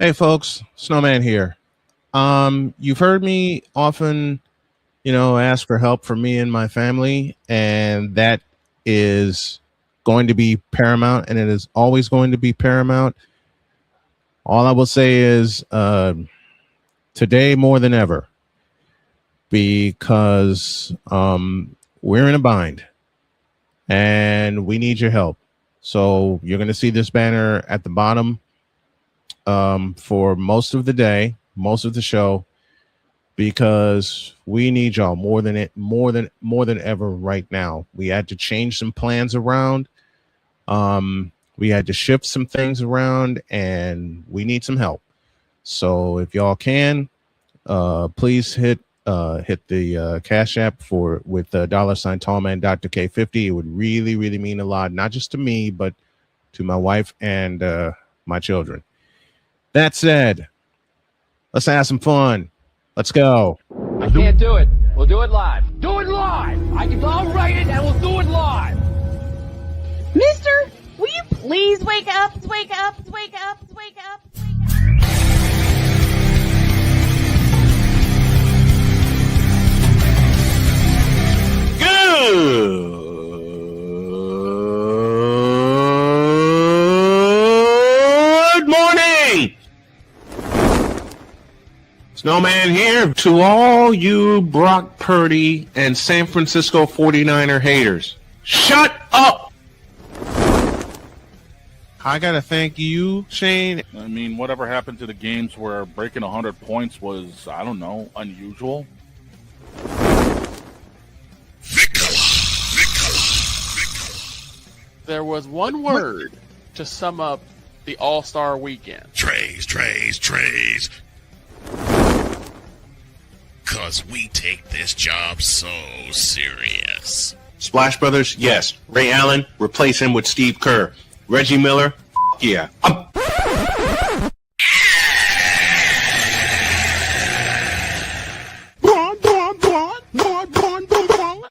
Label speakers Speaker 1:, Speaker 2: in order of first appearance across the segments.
Speaker 1: Hey folks, Snowman here. You've heard me often, ask for help from me and my family, and that is going to be paramount, and it is always going to be paramount. All I will say is today more than ever, because we're in a bind and we need your help. So you're going to see this banner at the bottom for most of the day, most of the show, because we need y'all more than ever right now. We had to change some plans around. We had to shift some things around, and we need some help. So if y'all can, please hit the Cash App with $ Tallman Dr. K50. It would really, really mean a lot, not just to me, but to my wife and my children. That said, let's have some fun. Let's go.
Speaker 2: I can't do it. We'll do it live. Do it live. I'll write it and we'll do it live.
Speaker 3: Mister, will you please wake up, wake up, wake up, wake up, wake up?
Speaker 1: Good morning. Snowman here to all you Brock Purdy and San Francisco 49er haters. Shut up! I gotta thank you, Shane.
Speaker 4: I mean, whatever happened to the games where breaking 100 points was, I don't know, unusual?
Speaker 5: There was one word to sum up the All-Star weekend.
Speaker 6: Trays. Cause we take this job so serious.
Speaker 1: Splash Brothers, yes. Ray Allen, replace him with Steve Kerr. Reggie Miller, yeah.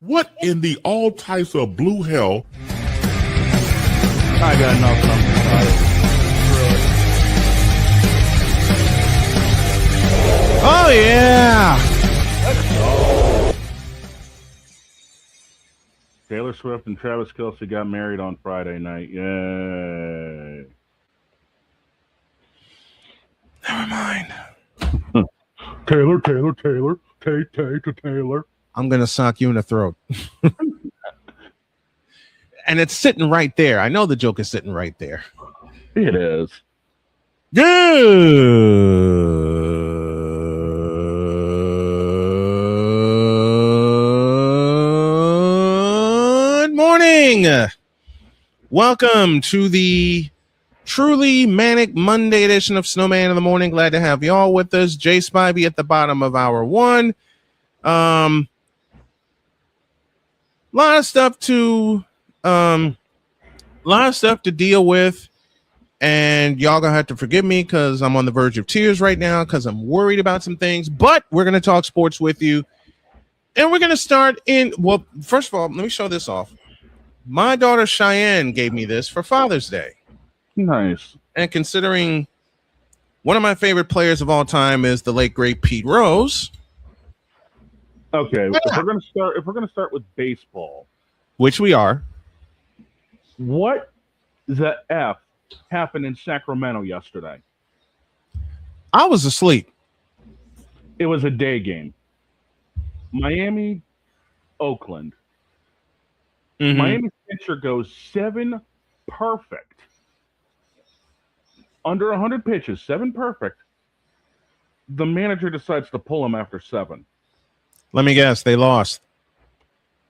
Speaker 7: What in the all types of blue hell?
Speaker 4: I got enough something about it.
Speaker 1: Oh, yeah.
Speaker 4: Taylor Swift and Travis Kelce got married on Friday night. Yay.
Speaker 1: Never mind.
Speaker 4: Taylor. Taylor.
Speaker 1: I'm going to sock you in the throat. And it's sitting right there. I know the joke is sitting right there.
Speaker 4: It is.
Speaker 1: Good morning. Welcome to the truly manic Monday edition of Snowman in the Morning. Glad to have y'all with us. Jay Spivey at the bottom of hour one. Lot of stuff to deal with, and y'all gonna have to forgive me because I'm on the verge of tears right now because I'm worried about some things, but we're gonna talk sports with you, and we're gonna start first of all, let me show this off. My daughter Cheyenne gave me this for Father's Day.
Speaker 4: Nice.
Speaker 1: And considering one of my favorite players of all time is the late great Pete Rose.
Speaker 4: Okay, if we're gonna start with baseball,
Speaker 1: Which we are.
Speaker 4: what the F happened in Sacramento yesterday?
Speaker 1: I was asleep.
Speaker 4: It was a day game. Miami, Oakland.
Speaker 1: Mhm.
Speaker 4: Miami's pitcher goes 7 perfect. Under 100 pitches, 7 perfect. The manager decides to pull him after 7.
Speaker 1: Let me guess, they lost.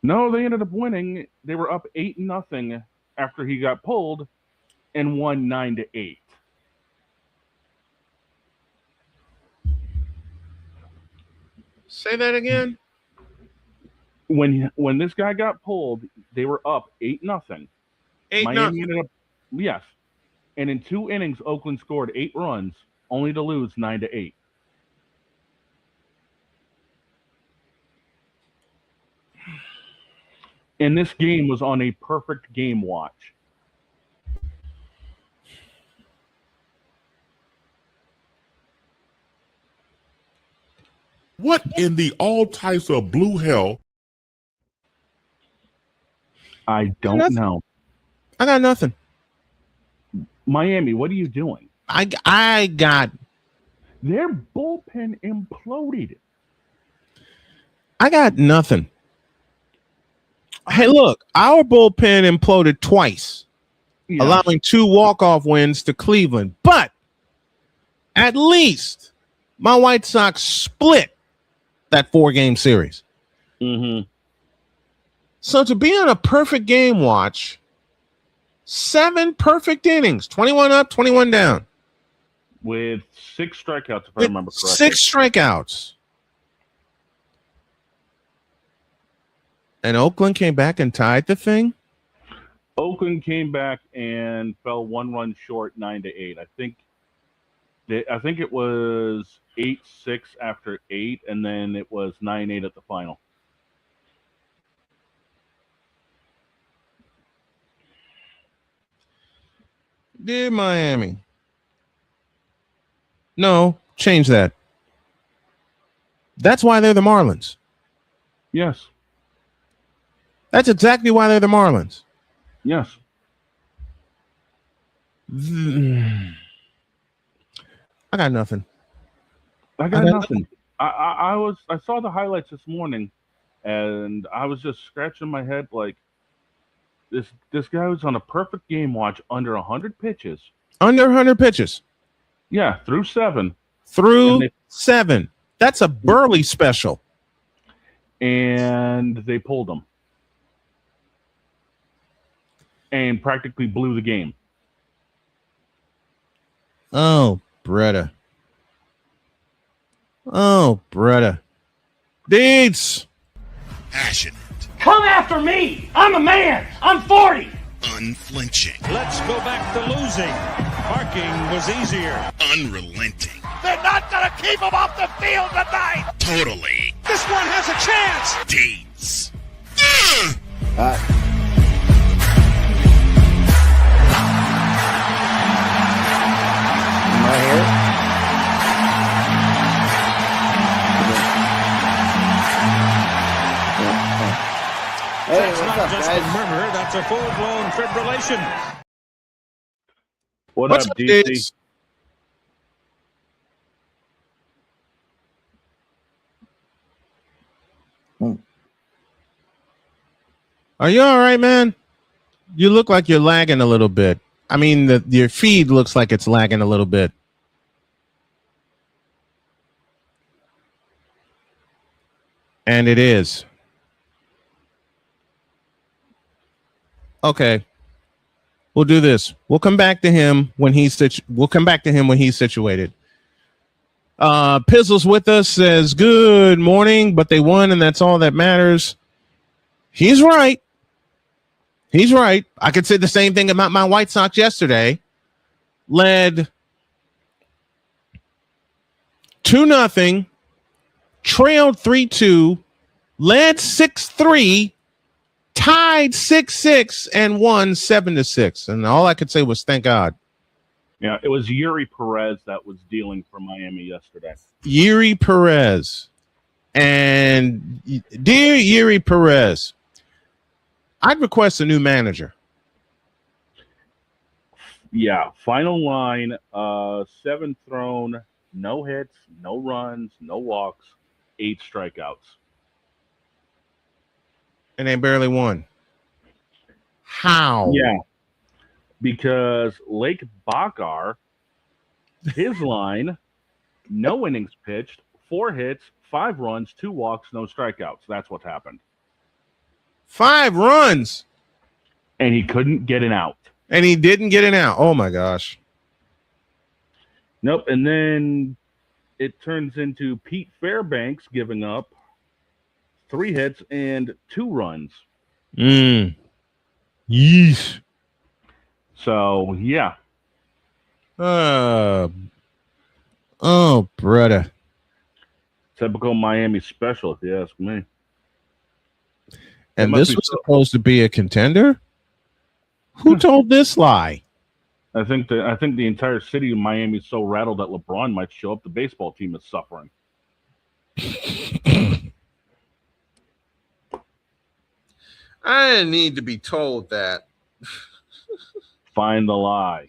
Speaker 4: No, they ended up winning. They were up 8-0 after he got pulled and won 9-8.
Speaker 1: Say that again.
Speaker 4: When this guy got pulled, they were up 8-0.
Speaker 1: 8-0.
Speaker 4: Miami ended up, yes. And in 2 innings, Oakland scored 8 runs, only to lose 9-8. And this game was on a perfect game watch.
Speaker 7: What in the all types of blue hell?
Speaker 4: I don't know.
Speaker 1: I got nothing.
Speaker 4: Miami, what are you doing?
Speaker 1: I got
Speaker 4: Their bullpen imploded.
Speaker 1: I got nothing. Hey, look, our bullpen imploded twice,
Speaker 4: Yeah.
Speaker 1: allowing 2 walk-off wins to Cleveland. But at least my White Sox split that 4-game series.
Speaker 4: Mm-hmm.
Speaker 1: So to be on a perfect game watch, 7 perfect innings, 21 up, 21 down.
Speaker 4: With 6 strikeouts, if I
Speaker 1: With
Speaker 4: remember correctly.
Speaker 1: 6 strikeouts. And Oakland came back and tied the thing?
Speaker 4: Oakland came back and fell 1 run short, 9-8. I think it was 8-6 after 8, and then it was 9-8 at the final.
Speaker 1: Dear Miami. No, change that. That's why they're the Marlins.
Speaker 4: Yes.
Speaker 1: That's exactly why they're the Marlins.
Speaker 4: Yes.
Speaker 1: I got nothing.
Speaker 4: I got nothing. I saw the highlights this morning, and I was just scratching my head like this guy was on a perfect game watch under 100 pitches.
Speaker 1: Under 100 pitches.
Speaker 4: Yeah, through 7.
Speaker 1: Through 7. That's a Burley special.
Speaker 4: And they pulled him. And practically blew the game.
Speaker 1: Oh, Bretta. Oh, Bretta. Deeds.
Speaker 6: Passionate.
Speaker 2: Come after me! I'm a man! I'm 40!
Speaker 6: Unflinching.
Speaker 8: Let's go back to losing. Parking was easier.
Speaker 6: Unrelenting.
Speaker 8: They're not going to keep him off the field tonight.
Speaker 6: Totally.
Speaker 8: This one has a chance.
Speaker 6: Deeds.
Speaker 9: Am I here? Hey,
Speaker 8: That's
Speaker 9: what's
Speaker 8: not
Speaker 9: up,
Speaker 8: just
Speaker 9: guys?
Speaker 8: a murmur. That's a full-blown fibrillation.
Speaker 4: What's up, DC?
Speaker 1: Deeds? Are you all right, man? You look like you're lagging a little bit. I mean, your feed looks like it's lagging a little bit. And it is. Okay. We'll do this. We'll come back to him when he's situated. Pizzle's with us, says good morning, but they won, and that's all that matters. He's right. He's right. I could say the same thing about my White Sox yesterday. Led 2-0, trailed 3-2, led 6-3, tied 6-6, and won 7-6. And all I could say was thank God.
Speaker 4: Yeah, it was Yuri Perez that was dealing for Miami yesterday.
Speaker 1: Yuri Perez. And dear Yuri Perez, I'd request a new manager.
Speaker 4: Yeah, final line, 7 thrown, no hits, no runs, no walks, 8 strikeouts.
Speaker 1: And they barely won. How?
Speaker 4: Yeah, because Lake Bakar, his line, no innings pitched, 4 hits, 5 runs, 2 walks, no strikeouts. That's what happened.
Speaker 1: 5 runs.
Speaker 4: And he couldn't get an out.
Speaker 1: And he didn't get an out. Oh, my gosh.
Speaker 4: Nope. And then it turns into Pete Fairbanks giving up 3 hits and 2 runs.
Speaker 1: Yeesh.
Speaker 4: So, yeah.
Speaker 1: Oh, brother.
Speaker 4: Typical Miami special, if you ask me.
Speaker 1: And this was supposed to be a contender? Who told this lie?
Speaker 4: I think the entire city of Miami is so rattled that LeBron might show up. The baseball team is suffering.
Speaker 1: I didn't need to be told that.
Speaker 4: Find the lie.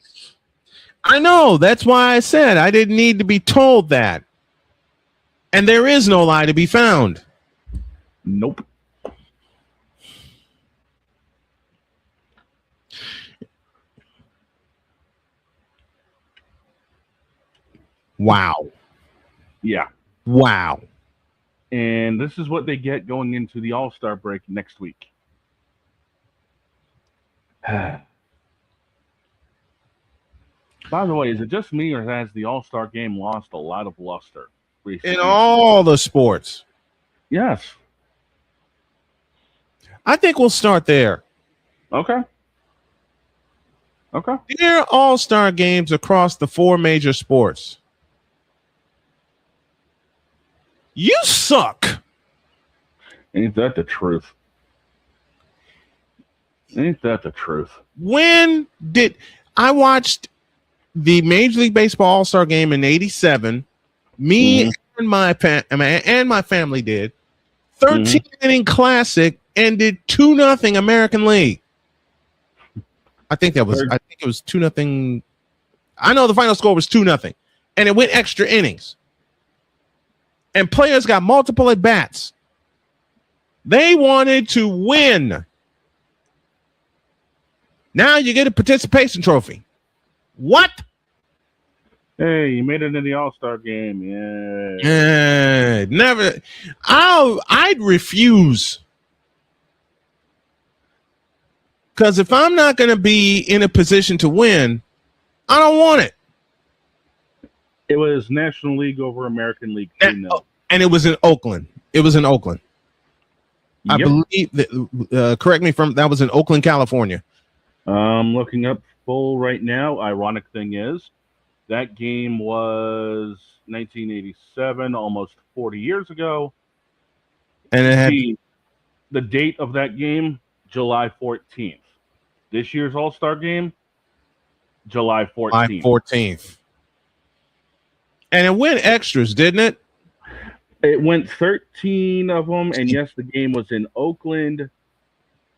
Speaker 1: I know. That's why I said I didn't need to be told that. And there is no lie to be found.
Speaker 4: Nope.
Speaker 1: Wow.
Speaker 4: Yeah.
Speaker 1: Wow.
Speaker 4: And this is what they get going into the All-Star break next week. By the way, is it just me or has the All-Star game lost a lot of luster recently?
Speaker 1: In all the sports.
Speaker 4: Yes.
Speaker 1: I think we'll start there.
Speaker 4: Okay.
Speaker 1: There are all-star games across the 4 major sports. You suck.
Speaker 4: Ain't that the truth? Ain't that the truth?
Speaker 1: When did I watched the Major League Baseball All-Star game in '87? Me and my family did. 13-inning classic ended 2-0 American League. I think it was 2-0. I know the final score was 2-0, and it went extra innings. And players got multiple at bats. They wanted to win. Now you get a participation trophy. What?
Speaker 4: Hey, you made it in the All-Star game. Yeah.
Speaker 1: Never. I'd refuse. Because if I'm not going to be in a position to win, I don't want it.
Speaker 4: It was National League over American League 2-0.
Speaker 1: And it was in Oakland. I
Speaker 4: Yep.
Speaker 1: believe that, correct me from, that was in Oakland, California.
Speaker 4: I'm looking up full right now. Ironic thing is, that game was 1987, almost 40 years ago.
Speaker 1: And it had
Speaker 4: The date of that game, July 14th. This year's All-Star game, July 14th.
Speaker 1: And it went extras, didn't it?
Speaker 4: It went 13 of them, and yes, the game was in Oakland.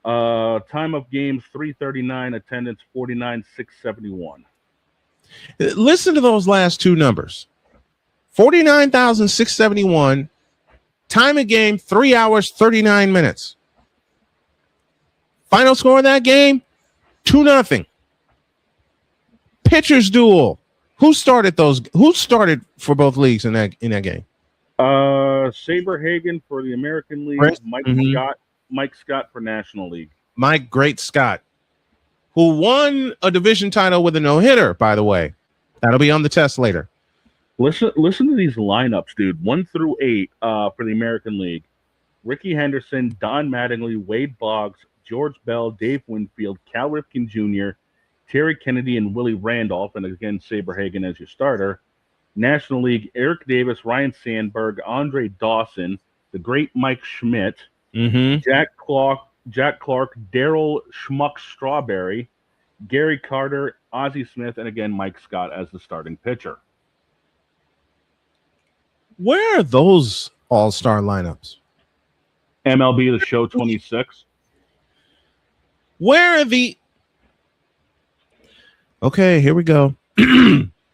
Speaker 4: Time of game 3:39, attendance 49,671.
Speaker 1: Listen to those last two numbers. 49,671. Time of game 3 hours 39 minutes. Final score of that game 2-0. Pitchers duel. Who started for both leagues in that game?
Speaker 4: Saberhagen for the American League,
Speaker 1: Right.
Speaker 4: Mike Scott for National League.
Speaker 1: Mike Great Scott, who won a division title with a no-hitter, by the way. That'll be on the test later.
Speaker 4: Listen to these lineups, dude. 1 through 8 for the American League. Ricky Henderson, Don Mattingly, Wade Boggs, George Bell, Dave Winfield, Cal Ripken Jr., Terry Kennedy, and Willie Randolph, and again, Saberhagen as your starter. National League, Eric Davis, Ryan Sandberg, Andre Dawson, the great Mike Schmidt, Jack Clark, Daryl Schmuck Strawberry, Gary Carter, Ozzie Smith, and again, Mike Scott as the starting pitcher.
Speaker 1: Where are those all-star lineups?
Speaker 4: MLB The Show 26.
Speaker 1: Where are the... Okay, here we go.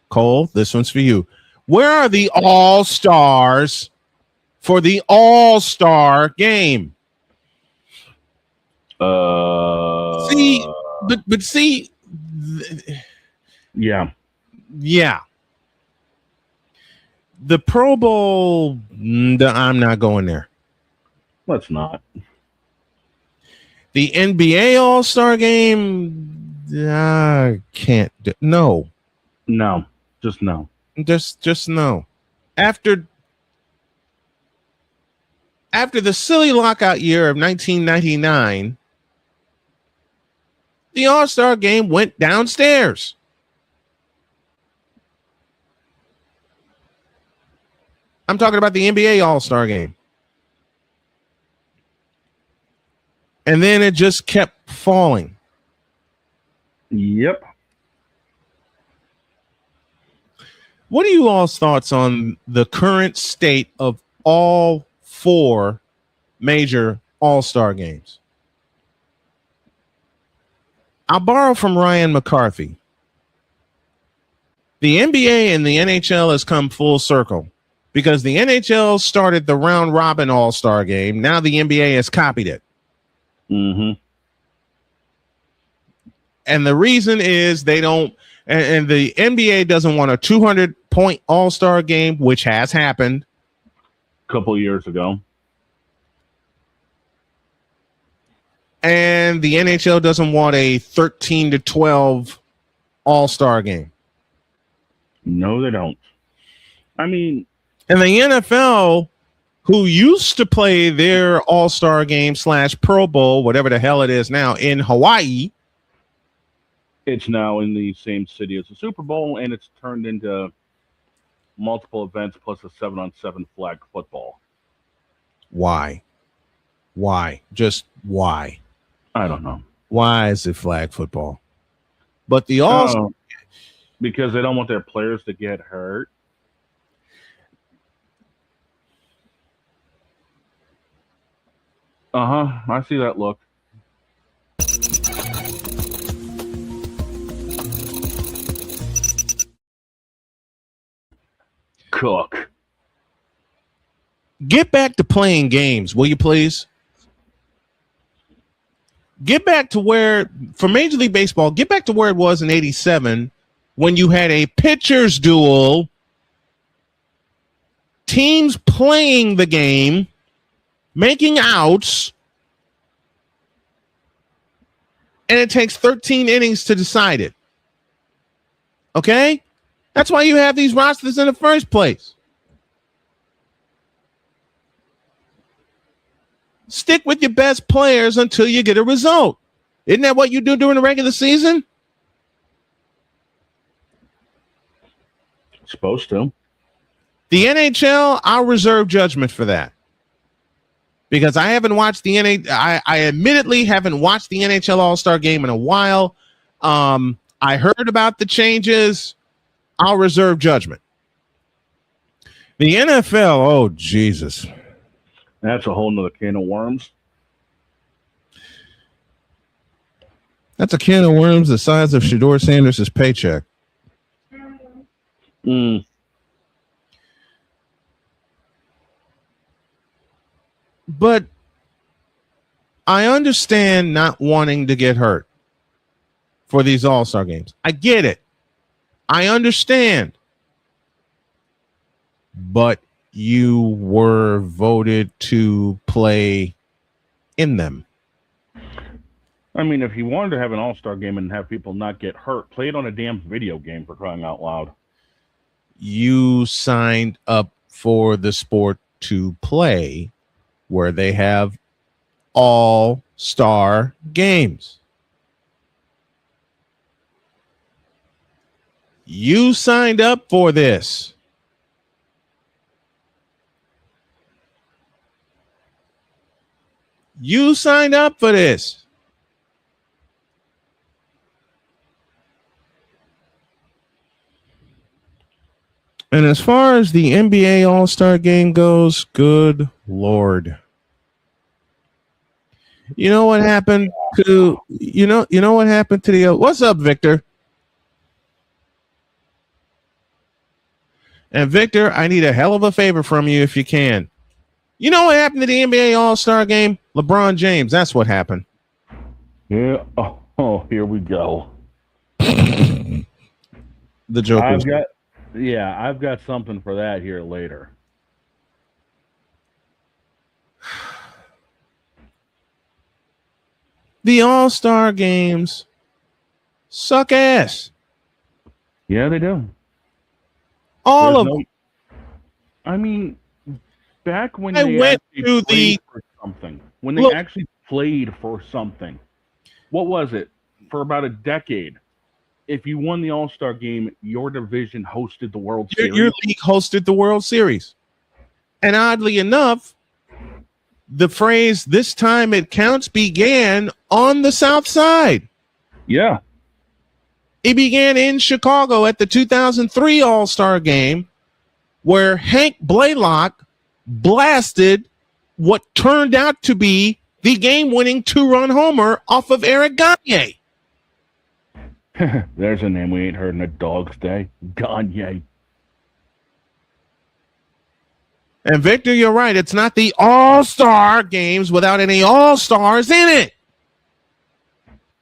Speaker 1: Cole, this one's for you. Where are the all-stars for the all-star game? See, but see...
Speaker 4: Yeah.
Speaker 1: The Pro Bowl, I'm not going there.
Speaker 4: Let's not.
Speaker 1: The NBA All-Star Game, I can't. No.
Speaker 4: Just no.
Speaker 1: Just no. After the silly lockout year of 1999, the All-Star Game went downstairs. I'm talking about the NBA All-Star Game. And then it just kept falling.
Speaker 4: Yep.
Speaker 1: What are you all's thoughts on the current state of all 4 major all-star games? I'll borrow from Ryan McCarthy. The NBA and the NHL has come full circle because the NHL started the round robin all-star game. Now the NBA has copied it.
Speaker 4: Mm-hmm.
Speaker 1: And the reason is they don't, and the NBA doesn't want a 200-point all-star game, which has happened
Speaker 4: A couple of years ago.
Speaker 1: And the NHL doesn't want a 13-12 all-star game.
Speaker 4: No, they don't. I mean,
Speaker 1: and the NFL, who used to play their all-star game / Pro Bowl, whatever the hell it is now, in Hawaii.
Speaker 4: It's now in the same city as the Super Bowl, and it's turned into multiple events plus a 7-on-7 flag football.
Speaker 1: Why? Just why?
Speaker 4: I don't know.
Speaker 1: Why is it flag football? But the
Speaker 4: because they don't want their players to get hurt. I see that look. Cook.
Speaker 1: Get back to playing games, will you please? Get back to where, for Major League Baseball, get back to where it was in '87 when you had a pitcher's duel, teams playing the game, making outs, and it takes 13 innings to decide it. Okay? That's why you have these rosters in the first place. Stick with your best players until you get a result. Isn't that what you do during the regular season?
Speaker 4: Supposed to.
Speaker 1: The NHL, I'll reserve judgment for that. Because I haven't watched the NHL. I admittedly haven't watched the NHL All-Star Game in a while. I heard about the changes. I'll reserve judgment. The NFL, oh, Jesus.
Speaker 4: That's a whole nother can of worms.
Speaker 1: That's a can of worms the size of Shedeur Sanders' paycheck. But I understand not wanting to get hurt for these All-Star games. I get it. I understand. But you were voted to play in them.
Speaker 4: I mean, if you wanted to have an all-star game and have people not get hurt, play it on a damn video game, for crying out loud.
Speaker 1: You signed up for the sport to play where they have all-star games. You signed up for this. You signed up for this. And as far as the NBA All-Star Game goes, good Lord. You know what happened to what happened to the what's up, Victor? And Victor, I need a hell of a favor from you if you can. You know what happened to the NBA All-Star Game? LeBron James, that's what happened.
Speaker 4: Yeah. Oh, here we go.
Speaker 1: The joke.
Speaker 4: I've got something for that here later.
Speaker 1: The All-Star Games suck ass.
Speaker 4: Yeah, they do.
Speaker 1: All of them.
Speaker 4: I mean, back when
Speaker 1: I
Speaker 4: they
Speaker 1: went
Speaker 4: actually
Speaker 1: to
Speaker 4: played for something, when they actually played for something, what was it? For about a decade, if you won the All-Star Game, your division hosted the World Series.
Speaker 1: Your league hosted the World Series. And oddly enough, the phrase "this time it counts" began on the South Side.
Speaker 4: Yeah.
Speaker 1: It began in Chicago at the 2003 All-Star Game, where Hank Blaylock blasted what turned out to be the game-winning 2-run homer off of Eric Gagne.
Speaker 4: There's a name we ain't heard in a dog's day. Gagne.
Speaker 1: And Victor, you're right. It's not the all-star games without any all-stars in it.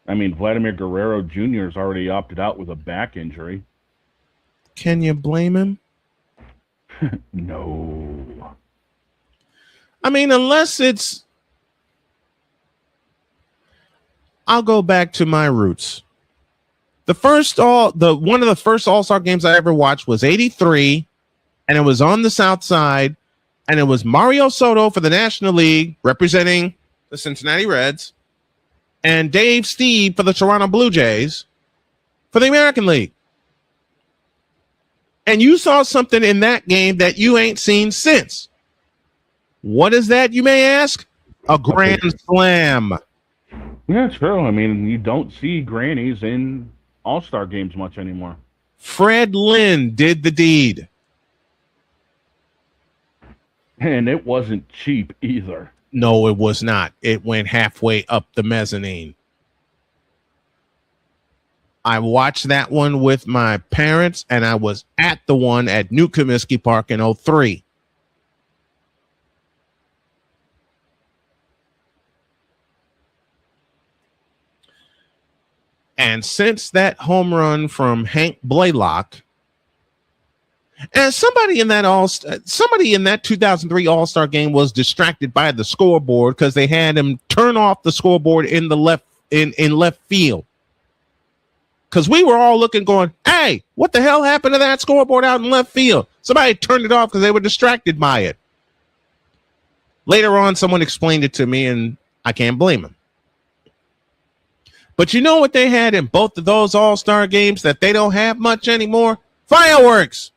Speaker 4: I mean, Vladimir Guerrero Jr. has already opted out with a back injury.
Speaker 1: Can you blame him?
Speaker 4: No.
Speaker 1: I mean, unless it's... I'll go back to my roots. One of the first all-star games I ever watched was 83, and it was on the South Side, and it was Mario Soto for the National League representing the Cincinnati Reds, and Dave Steve for the Toronto Blue Jays for the American League. And you saw something in that game that you ain't seen since. What is that, you may ask? A grand slam.
Speaker 4: Yeah, true. I mean, you don't see grannies in all-star games much anymore.
Speaker 1: Fred Lynn did the deed.
Speaker 4: And it wasn't cheap either.
Speaker 1: No, it was not. It went halfway up the mezzanine. I watched that one with my parents, and I was at the one at New Comiskey Park in 03. And since that home run from Hank Blaylock, and somebody in that 2003 All-Star game was distracted by the scoreboard because they had him turn off the scoreboard in the left field. Because we were all looking, going, "Hey, what the hell happened to that scoreboard out in left field?" Somebody turned it off because they were distracted by it. Later on, someone explained it to me, and I can't blame him. But you know what they had in both of those All-Star games that they don't have much anymore? Fireworks.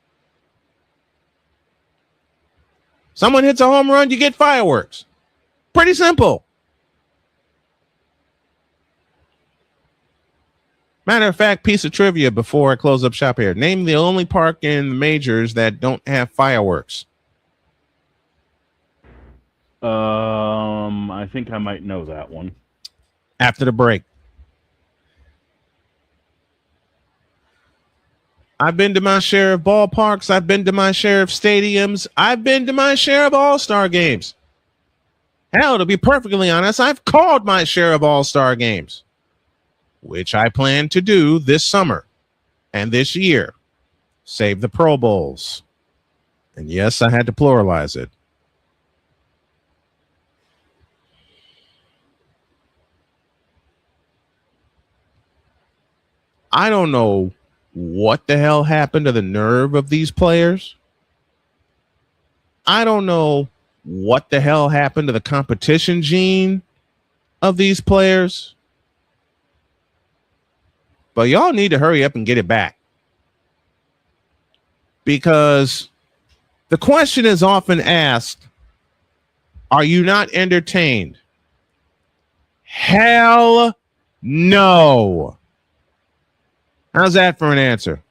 Speaker 1: Someone hits a home run, you get fireworks. Pretty simple. Matter of fact, piece of trivia before I close up shop here. Name the only park in the majors that don't have fireworks.
Speaker 4: I think I might know that one.
Speaker 1: After the break. I've been to my share of ballparks. I've been to my share of stadiums. I've been to my share of all-star games. Hell, to be perfectly honest, I've called my share of all-star games, which I plan to do this summer and this year. Save the Pro Bowls. And yes, I had to pluralize it. I don't know what the hell happened to the nerve of these players. I don't know what the hell happened to the competition gene of these players. But y'all need to hurry up and get it back. Because the question is often asked, are you not entertained? Hell no. How's that for an answer?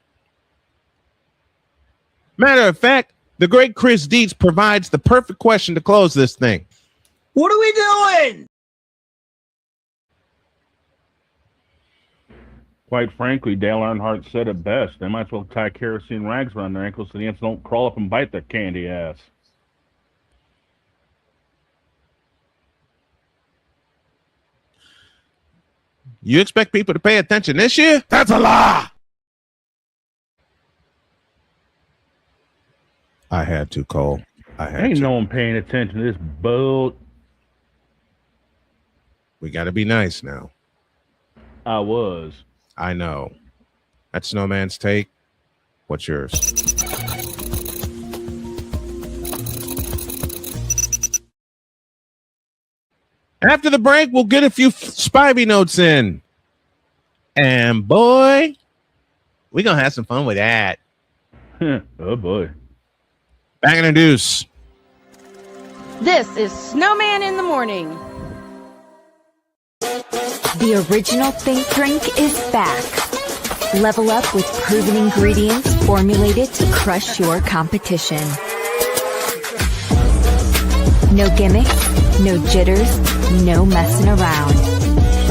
Speaker 1: Matter of fact, the great Chris Dietz provides the perfect question to close this thing.
Speaker 9: What are we doing?
Speaker 4: Quite frankly, Dale Earnhardt said it best. They might as well tie kerosene rags around their ankles so the ants don't crawl up and bite their candy ass.
Speaker 1: You expect people to pay attention this year?
Speaker 7: That's a lie.
Speaker 1: I had to, Cole. I had
Speaker 4: Ain't
Speaker 1: to.
Speaker 4: no one paying attention to this boat.
Speaker 1: We got to be nice now.
Speaker 4: I was.
Speaker 1: I know. That's Snowman's take. What's yours? After the break, we'll get a few Spivey notes in. And boy, we're going to have some fun with that.
Speaker 4: Oh, boy.
Speaker 1: Back in the deuce.
Speaker 3: This is Snowman in the Morning.
Speaker 10: The original Think Drink is back. Level up with proven ingredients formulated to crush your competition. No gimmicks, no jitters, no messing around.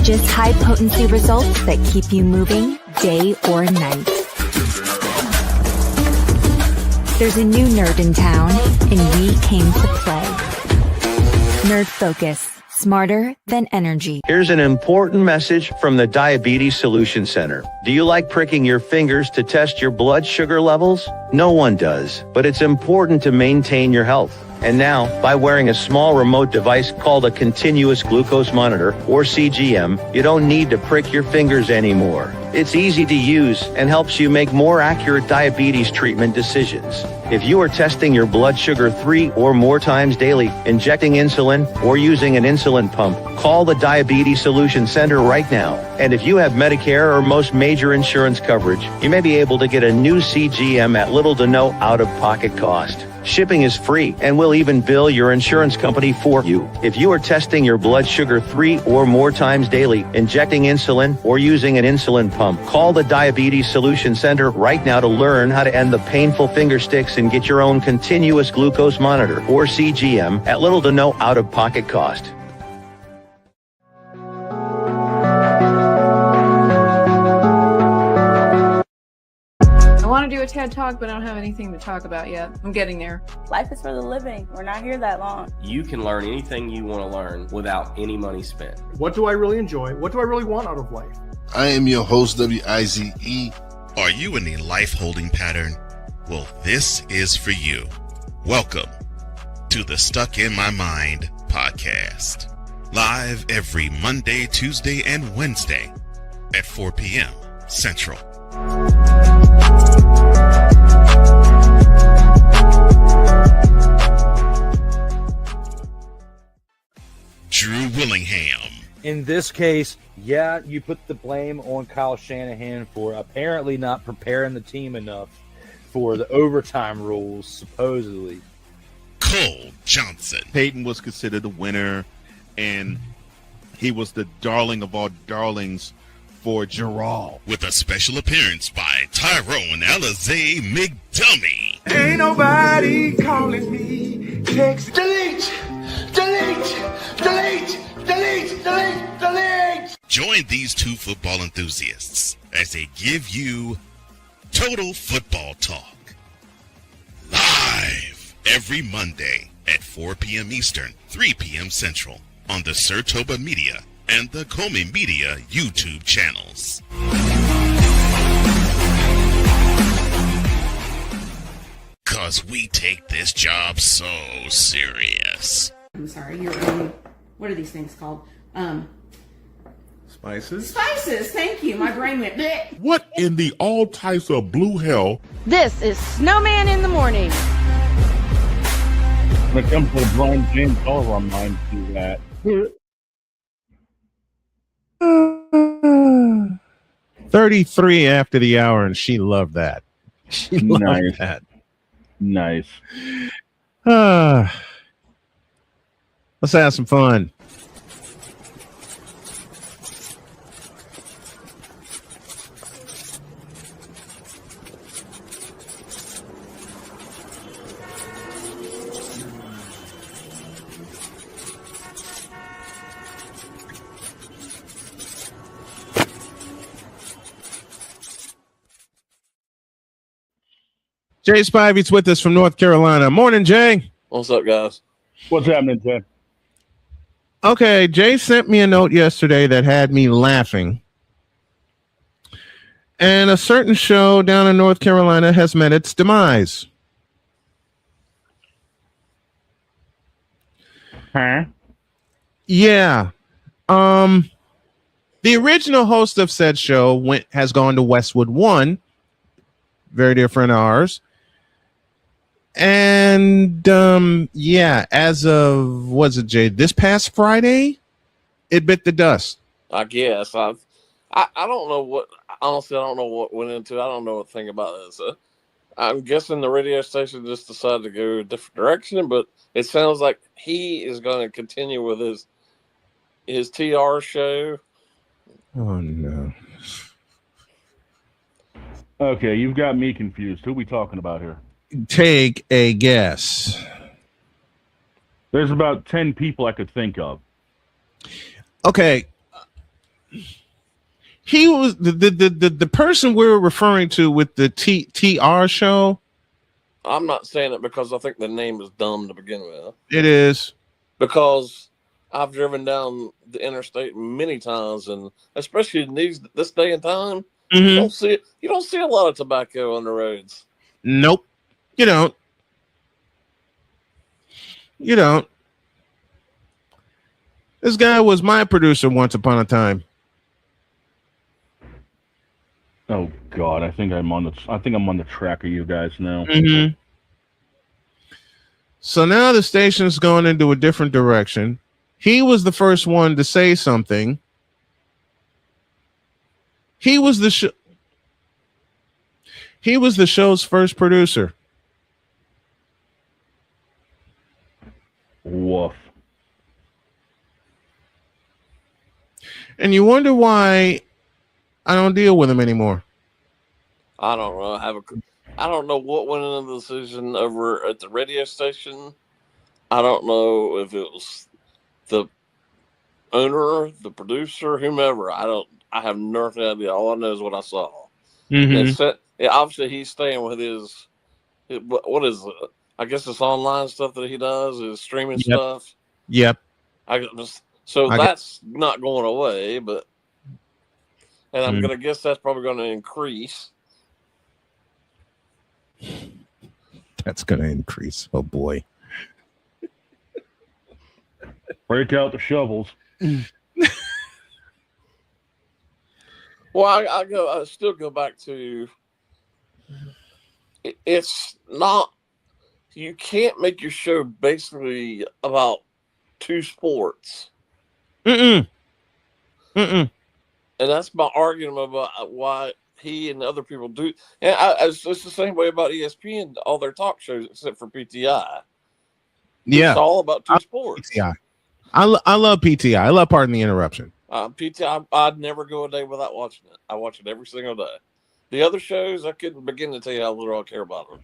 Speaker 10: Just high potency results that keep you moving, day or night. There's a new nerd in town, and we came to play. Nerd Focus. Smarter than energy.
Speaker 11: Here's an important message from the Diabetes Solution Center. Do you like pricking your fingers to test your blood sugar levels? No one does, but it's important to maintain your health. And now, by wearing a small remote device called a continuous glucose monitor, or CGM, you don't need to prick your fingers anymore. It's easy to use and helps you make more accurate diabetes treatment decisions. If you are testing your blood sugar 3 or more times daily, injecting insulin, or using an insulin pump, call the Diabetes Solution Center right now. And if you have Medicare or most major insurance coverage, you may be able to get a new CGM at little to no out-of-pocket cost. Shipping is free, and we'll even bill your insurance company for you. If you are testing your blood sugar 3 or more times daily, injecting insulin, or using an insulin pump, call the Diabetes Solution Center right now to learn how to end the painful finger sticks and get your own continuous glucose monitor, or CGM, at little to no out-of-pocket cost.
Speaker 12: I want to do a TED Talk, but I don't have anything to talk about yet. I'm getting there.
Speaker 13: Life is for the living. We're not here that long.
Speaker 14: You can learn anything you want to learn without any money spent.
Speaker 15: What do I really enjoy? What do I really want out of life?
Speaker 6: I am your host, WIZE. Are you in a life holding pattern? Well, this is for you. Welcome to the Stuck in My Mind podcast. Live every Monday, Tuesday, and Wednesday at 4 p.m. Central. Drew Willingham.
Speaker 16: In this case, yeah, you put the blame on Kyle Shanahan for apparently not preparing the team enough for the overtime rules, supposedly.
Speaker 6: Cole Johnson.
Speaker 7: Peyton was considered the winner, and he was the darling of all darlings for Gerald.
Speaker 6: With a special appearance by Tyrone Alizé McDummy.
Speaker 9: Ain't nobody calling me. Text delete, delete, delete, delete, delete, delete.
Speaker 6: Join these two football enthusiasts as they give you Total Football Talk. Live every Monday at 4 p.m. Eastern, 3 p.m. Central on the Sertoba Media and the Comey Media YouTube channels. Cause we take this job so serious.
Speaker 3: I'm sorry, what are these things called?
Speaker 7: Spices?
Speaker 3: Spices, thank you. My brain went bleh.
Speaker 7: What in the all types of blue hell?
Speaker 12: This is Snowman in the morning.
Speaker 4: When it comes to the blind James, all of our minds do that.
Speaker 1: 33 after the hour, and she loved that. She loved that.
Speaker 4: Nice.
Speaker 1: Let's have some fun. Jay Spivey's with us from North Carolina. Morning, Jay.
Speaker 5: What's up, guys?
Speaker 4: What's happening, Jay?
Speaker 1: Okay, Jay sent me a note yesterday that had me laughing. And a certain show down in North Carolina has met its demise.
Speaker 4: Huh?
Speaker 1: Yeah. The original host of said show has gone to Westwood One, very dear friend of ours. And yeah, as of was it, Jay, this past Friday, it bit the dust.
Speaker 5: I guess I don't know what. Honestly, I don't know what went into it. I don't know a thing about this. I'm guessing the radio station just decided to go a different direction, but it sounds like he is going to continue with his TR show.
Speaker 1: Oh no.
Speaker 4: Okay, you've got me confused. Who are we talking about here?
Speaker 1: Take a guess.
Speaker 4: There's about 10 people I could think of.
Speaker 1: Okay. He was the person we're referring to with the TR show.
Speaker 5: I'm not saying it because I think the name is dumb to begin with.
Speaker 1: It is.
Speaker 5: Because I've driven down the interstate many times, and especially in this day and time, you don't see a lot of tobacco on the roads.
Speaker 1: Nope, you don't. You don't. This guy was my producer once upon a time.
Speaker 4: Oh God, I think I'm on the track of you guys now.
Speaker 1: So now the station's going into a different direction. He was the first one to say something. He was the show's first producer.
Speaker 4: Woof.
Speaker 1: And you wonder why I don't deal with him anymore.
Speaker 5: I don't know. I don't know what went into the decision over at the radio station. I don't know if it was the owner, the producer, whomever. I have no idea. All I know is what I saw. Obviously, he's staying with his what is it? I guess it's online stuff that he does, his streaming stuff.
Speaker 1: Yep.
Speaker 5: That's not going away, and I'm gonna guess that's probably going to increase.
Speaker 1: That's going to increase. Oh boy.
Speaker 4: Break out the shovels.
Speaker 5: Well, I still go back to it's not. You can't make your show basically about two sports. And that's my argument about why he and other people do. And it's the same way about ESPN, all their talk shows except for PTI.
Speaker 1: Yeah,
Speaker 5: it's all about two sports.
Speaker 1: PTI. I love PTI. I love Pardon the Interruption.
Speaker 5: PTI, I'd never go a day without watching it. I watch it every single day. The other shows, I couldn't begin to tell you how little I care about them.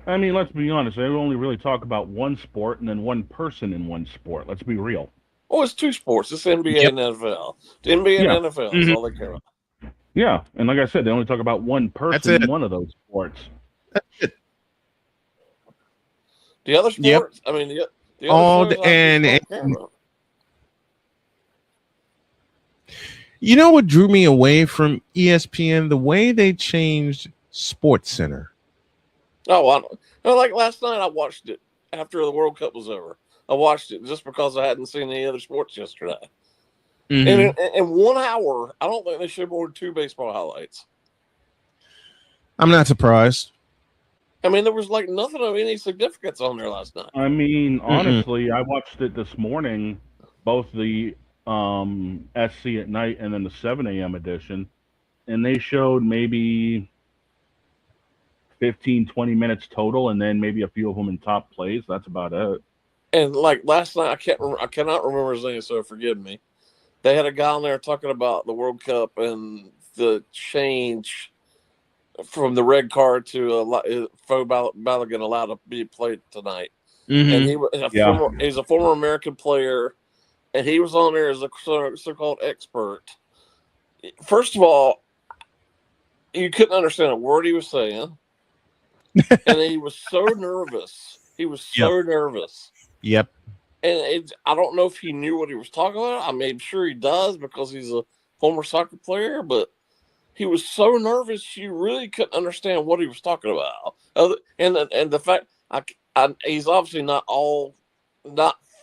Speaker 4: I mean, let's be honest. They only really talk about one sport and then one person in one sport. Let's be real.
Speaker 5: Oh, it's two sports. It's NBA and NFL. The NBA and NFL is all they care about.
Speaker 4: Yeah, and like I said, they only talk about one person in one of those sports.
Speaker 1: That's it.
Speaker 5: The other sports, I mean, the other shows
Speaker 1: you know what drew me away from ESPN? The way they changed Sports Center.
Speaker 5: Oh, I don't. Like last night, I watched it after the World Cup was over. I watched it just because I hadn't seen any other sports yesterday. And in 1 hour, I don't think they showed more than 2 baseball highlights.
Speaker 1: I'm not surprised.
Speaker 5: I mean, there was like nothing of any significance on there last night.
Speaker 4: I mean, honestly, I watched it this morning, both the SC at night and then the 7 a.m. edition, and they showed maybe 15, 20 minutes total, and then maybe a few of them in top plays. That's about it.
Speaker 5: And like last night, I cannot remember his name, so forgive me. They had a guy on there talking about the World Cup and the change from the red card to Faux Balogun allowed to be played tonight. And he's a former American player, and he was on there as a so-called expert. First of all, you couldn't understand a word he was saying, and he was so nervous. He was so nervous.
Speaker 1: Yep.
Speaker 5: And I don't know if he knew what he was talking about. I'm sure he does because he's a former soccer player, but he was so nervous you really couldn't understand what he was talking about. And the fact he's obviously not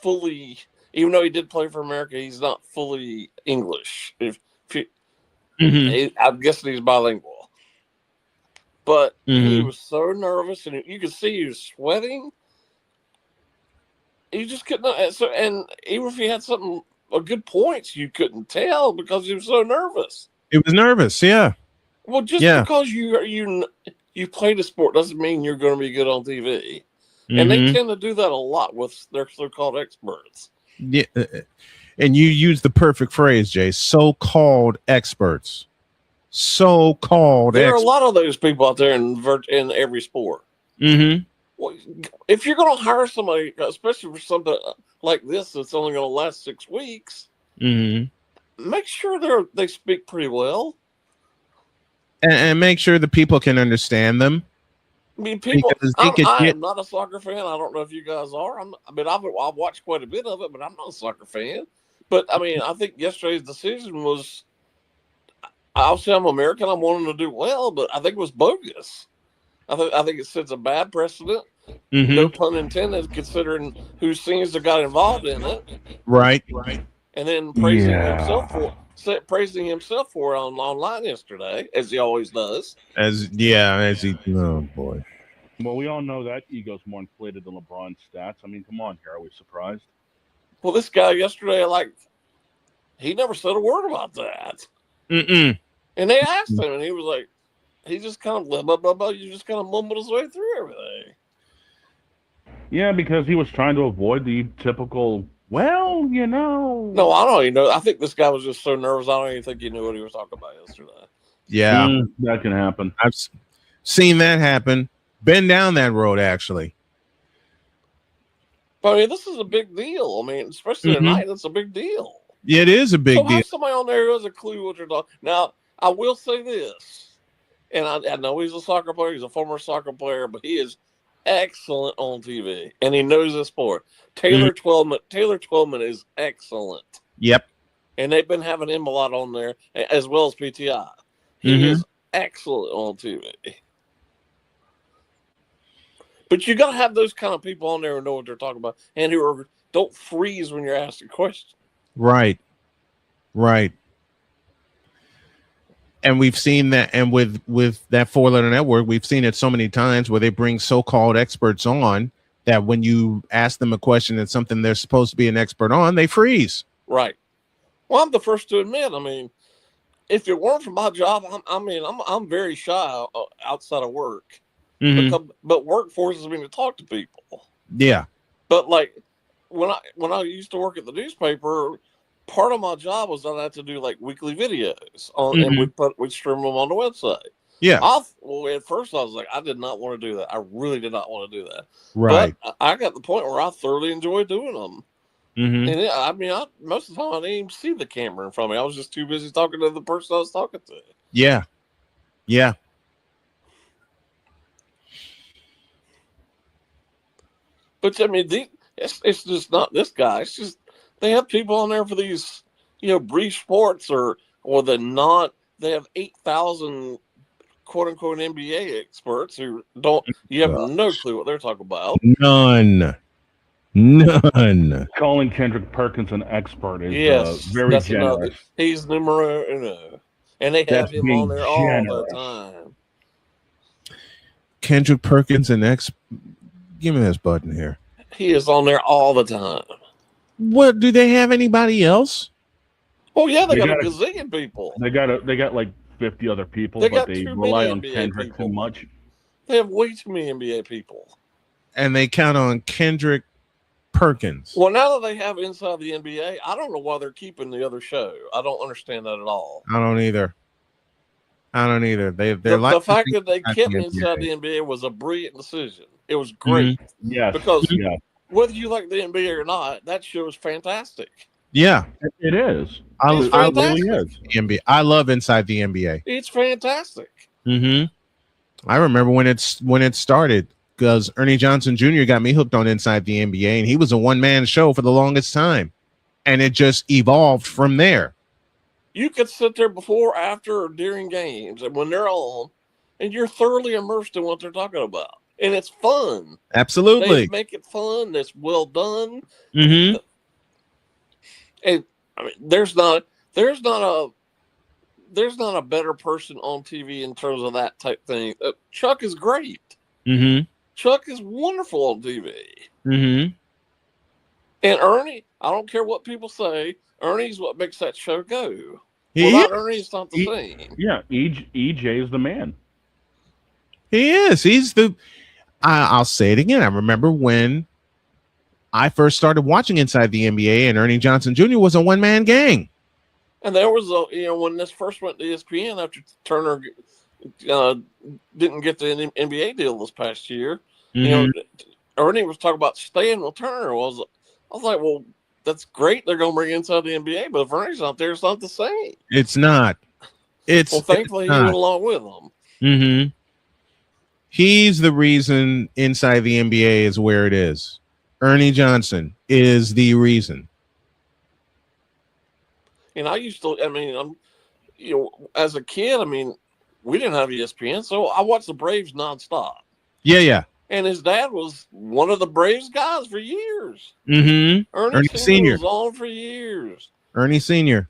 Speaker 5: fully, even though he did play for America, he's not fully English. I'm guessing he's bilingual. But he was so nervous, and you could see he was sweating. You just couldn't. And even if he had good points, you couldn't tell because he was so nervous.
Speaker 1: It was nervous, yeah.
Speaker 5: Well, just because you play the sport doesn't mean you're going to be good on TV, and they tend to do that a lot with their so-called experts.
Speaker 1: Yeah, and you use the perfect phrase, Jay. So-called experts. So-called.
Speaker 5: There are a lot of those people out there in every sport. Well, if you're going to hire somebody, especially for something like this that's only going to last 6 weeks, make sure they speak pretty well.
Speaker 1: and make sure the people can understand them.
Speaker 5: I mean, people.
Speaker 1: Because they could
Speaker 5: I
Speaker 1: get-
Speaker 5: am not a soccer fan. I don't know if you guys are. I've watched quite a bit of it, but I'm not a soccer fan. But I mean, I think yesterday's decision was. Obviously, I'm American. I want them to do well, but I think it was bogus. I think it sets a bad precedent.
Speaker 1: Mhm.
Speaker 5: No pun intended, considering who seems to got involved in it.
Speaker 1: Right.
Speaker 5: And then praising himself for it online yesterday, as he always does.
Speaker 1: As he. Oh boy.
Speaker 4: Well, we all know that ego's more inflated than LeBron's stats. I mean, come on here. Are we surprised?
Speaker 5: Well, this guy yesterday, he never said a word about that.
Speaker 1: Mm-mm.
Speaker 5: And they asked him, and he was like, he just kind of blah, blah, blah, blah. You just kind of mumbled his way through everything.
Speaker 4: Yeah, because he was trying to avoid the typical, well, you know.
Speaker 5: No, I don't even know. I think this guy was just so nervous. I don't even think he knew what he was talking about yesterday.
Speaker 1: Yeah.
Speaker 4: That can happen.
Speaker 1: I've seen that happen. Been down that road, actually.
Speaker 5: But I mean, this is a big deal. I mean, especially tonight, it's a big deal.
Speaker 1: Yeah, it is a big
Speaker 5: So
Speaker 1: deal.
Speaker 5: have somebody on there who has a clue what you're talking. Now, I will say this, and I know he's a soccer player. He's a former soccer player, but he is excellent on TV, and he knows the sport. Taylor Twellman is excellent.
Speaker 1: Yep.
Speaker 5: And they've been having him a lot on there, as well as PTI. He is excellent on TV. But you got to have those kind of people on there who know what they're talking about, and who don't freeze when you're asked a question.
Speaker 1: Right. And we've seen that, and with that 4-letter network, we've seen it so many times where they bring so-called experts on that when you ask them a question that's something they're supposed to be an expert on, they freeze.
Speaker 5: Right. Well, I'm the first to admit. I mean, if it weren't for my job, I'm very shy outside of work. But work forces me to talk to people.
Speaker 1: Yeah.
Speaker 5: But like when I used to work at the newspaper, part of my job was that I had to do like weekly videos on, and we'd stream them on the website.
Speaker 1: Yeah.
Speaker 5: At first I was like, I did not want to do that. I really did not want to do that.
Speaker 1: Right.
Speaker 5: But I got to the point where I thoroughly enjoyed doing them. And most of the time I didn't even see the camera in front of me. I was just too busy talking to the person I was talking to.
Speaker 1: Yeah.
Speaker 5: But I mean, it's just not this guy. It's just they have people on there for these, brief sports or they have 8,000 quote unquote NBA experts who you have no clue what they're talking about.
Speaker 1: None.
Speaker 4: Calling Kendrick Perkins an expert is very generous.
Speaker 5: He's numero uno. And they have him on there all the time.
Speaker 1: Kendrick Perkins give me this button here.
Speaker 5: He is on there all the time.
Speaker 1: What, do they have anybody else?
Speaker 5: Oh yeah, they got a gazillion people.
Speaker 4: They got like 50 other people, but they rely on Kendrick too much.
Speaker 5: They have way too many NBA people.
Speaker 1: And they count on Kendrick Perkins.
Speaker 5: Well, now that they have Inside the NBA, I don't know why they're keeping the other show. I don't understand that at all.
Speaker 1: I don't either.
Speaker 5: The fact that they kept Inside the NBA was a brilliant decision. It was great.
Speaker 4: Yes.
Speaker 5: Because whether you like the NBA or not, that show is fantastic.
Speaker 1: Yeah.
Speaker 4: It is.
Speaker 1: I really is. NBA. I love Inside the NBA.
Speaker 5: It's fantastic.
Speaker 1: I remember when it started, because Ernie Johnson Jr. got me hooked on Inside the NBA, and he was a one-man show for the longest time. And it just evolved from there.
Speaker 5: You could sit there before, after, or during games, and when they're on, and you're thoroughly immersed in what they're talking about. And it's fun.
Speaker 1: Absolutely.
Speaker 5: They make it fun. It's well done.
Speaker 1: And
Speaker 5: I mean, there's not a better person on TV in terms of that type thing. Chuck is great. Chuck is wonderful on TV. And Ernie, I don't care what people say, Ernie's what makes that show go. Without Ernie, it's not the same.
Speaker 4: Yeah, EJ is the man.
Speaker 1: He is. He's the. I'll say it again. I remember when I first started watching Inside the NBA, and Ernie Johnson Jr. was a one-man gang.
Speaker 5: And there was when this first went to ESPN after Turner didn't get the NBA deal this past year. Ernie was talking about staying with Turner. I was like, well, that's great. They're going to bring Inside the NBA, but if Ernie's not there, it's not the same.
Speaker 1: It's not.
Speaker 5: Thankfully, he went along with them.
Speaker 1: Mm-hmm. He's the reason inside the NBA is where it is. Ernie Johnson is the reason.
Speaker 5: And I used to, as a kid, we didn't have ESPN, so I watched the Braves nonstop.
Speaker 1: Yeah.
Speaker 5: And his dad was one of the Braves guys for years.
Speaker 1: Mm-hmm.
Speaker 5: Ernie Sr. was on for years.
Speaker 1: Ernie Sr.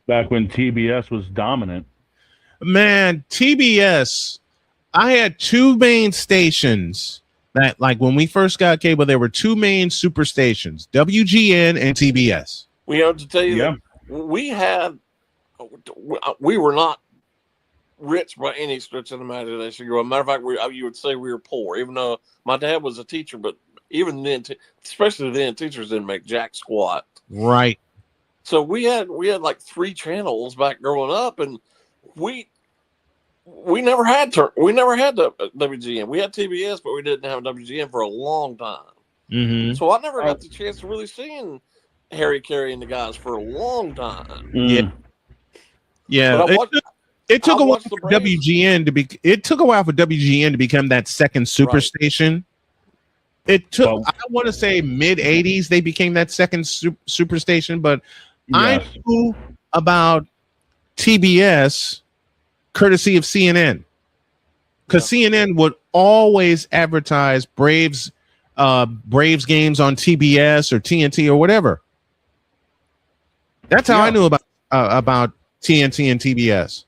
Speaker 4: Back when TBS was dominant.
Speaker 1: Man, TBS, I had two main stations that, like, when we first got cable, there were two main super stations, WGN and TBS.
Speaker 5: We have to tell you that we were not rich by any stretch of the imagination. As a matter of fact, you would say we were poor, even though my dad was a teacher, but even then, especially then, teachers didn't make jack squat.
Speaker 1: Right.
Speaker 5: So we had like 3 channels back growing up, and we never had the WGN. We had TBS, but we didn't have WGN for a long time.
Speaker 1: Mm-hmm.
Speaker 5: So I never got the chance to really see Harry Carey and the guys for a long time.
Speaker 1: Yeah. It took a while for WGN to be. It took a while for WGN to become that second super station. It took. I want to say mid '80s they became that second super station, but I knew about TBS courtesy of CNN, because CNN would always advertise Braves games on TBS or TNT or whatever. That's how I knew about TNT and TBS.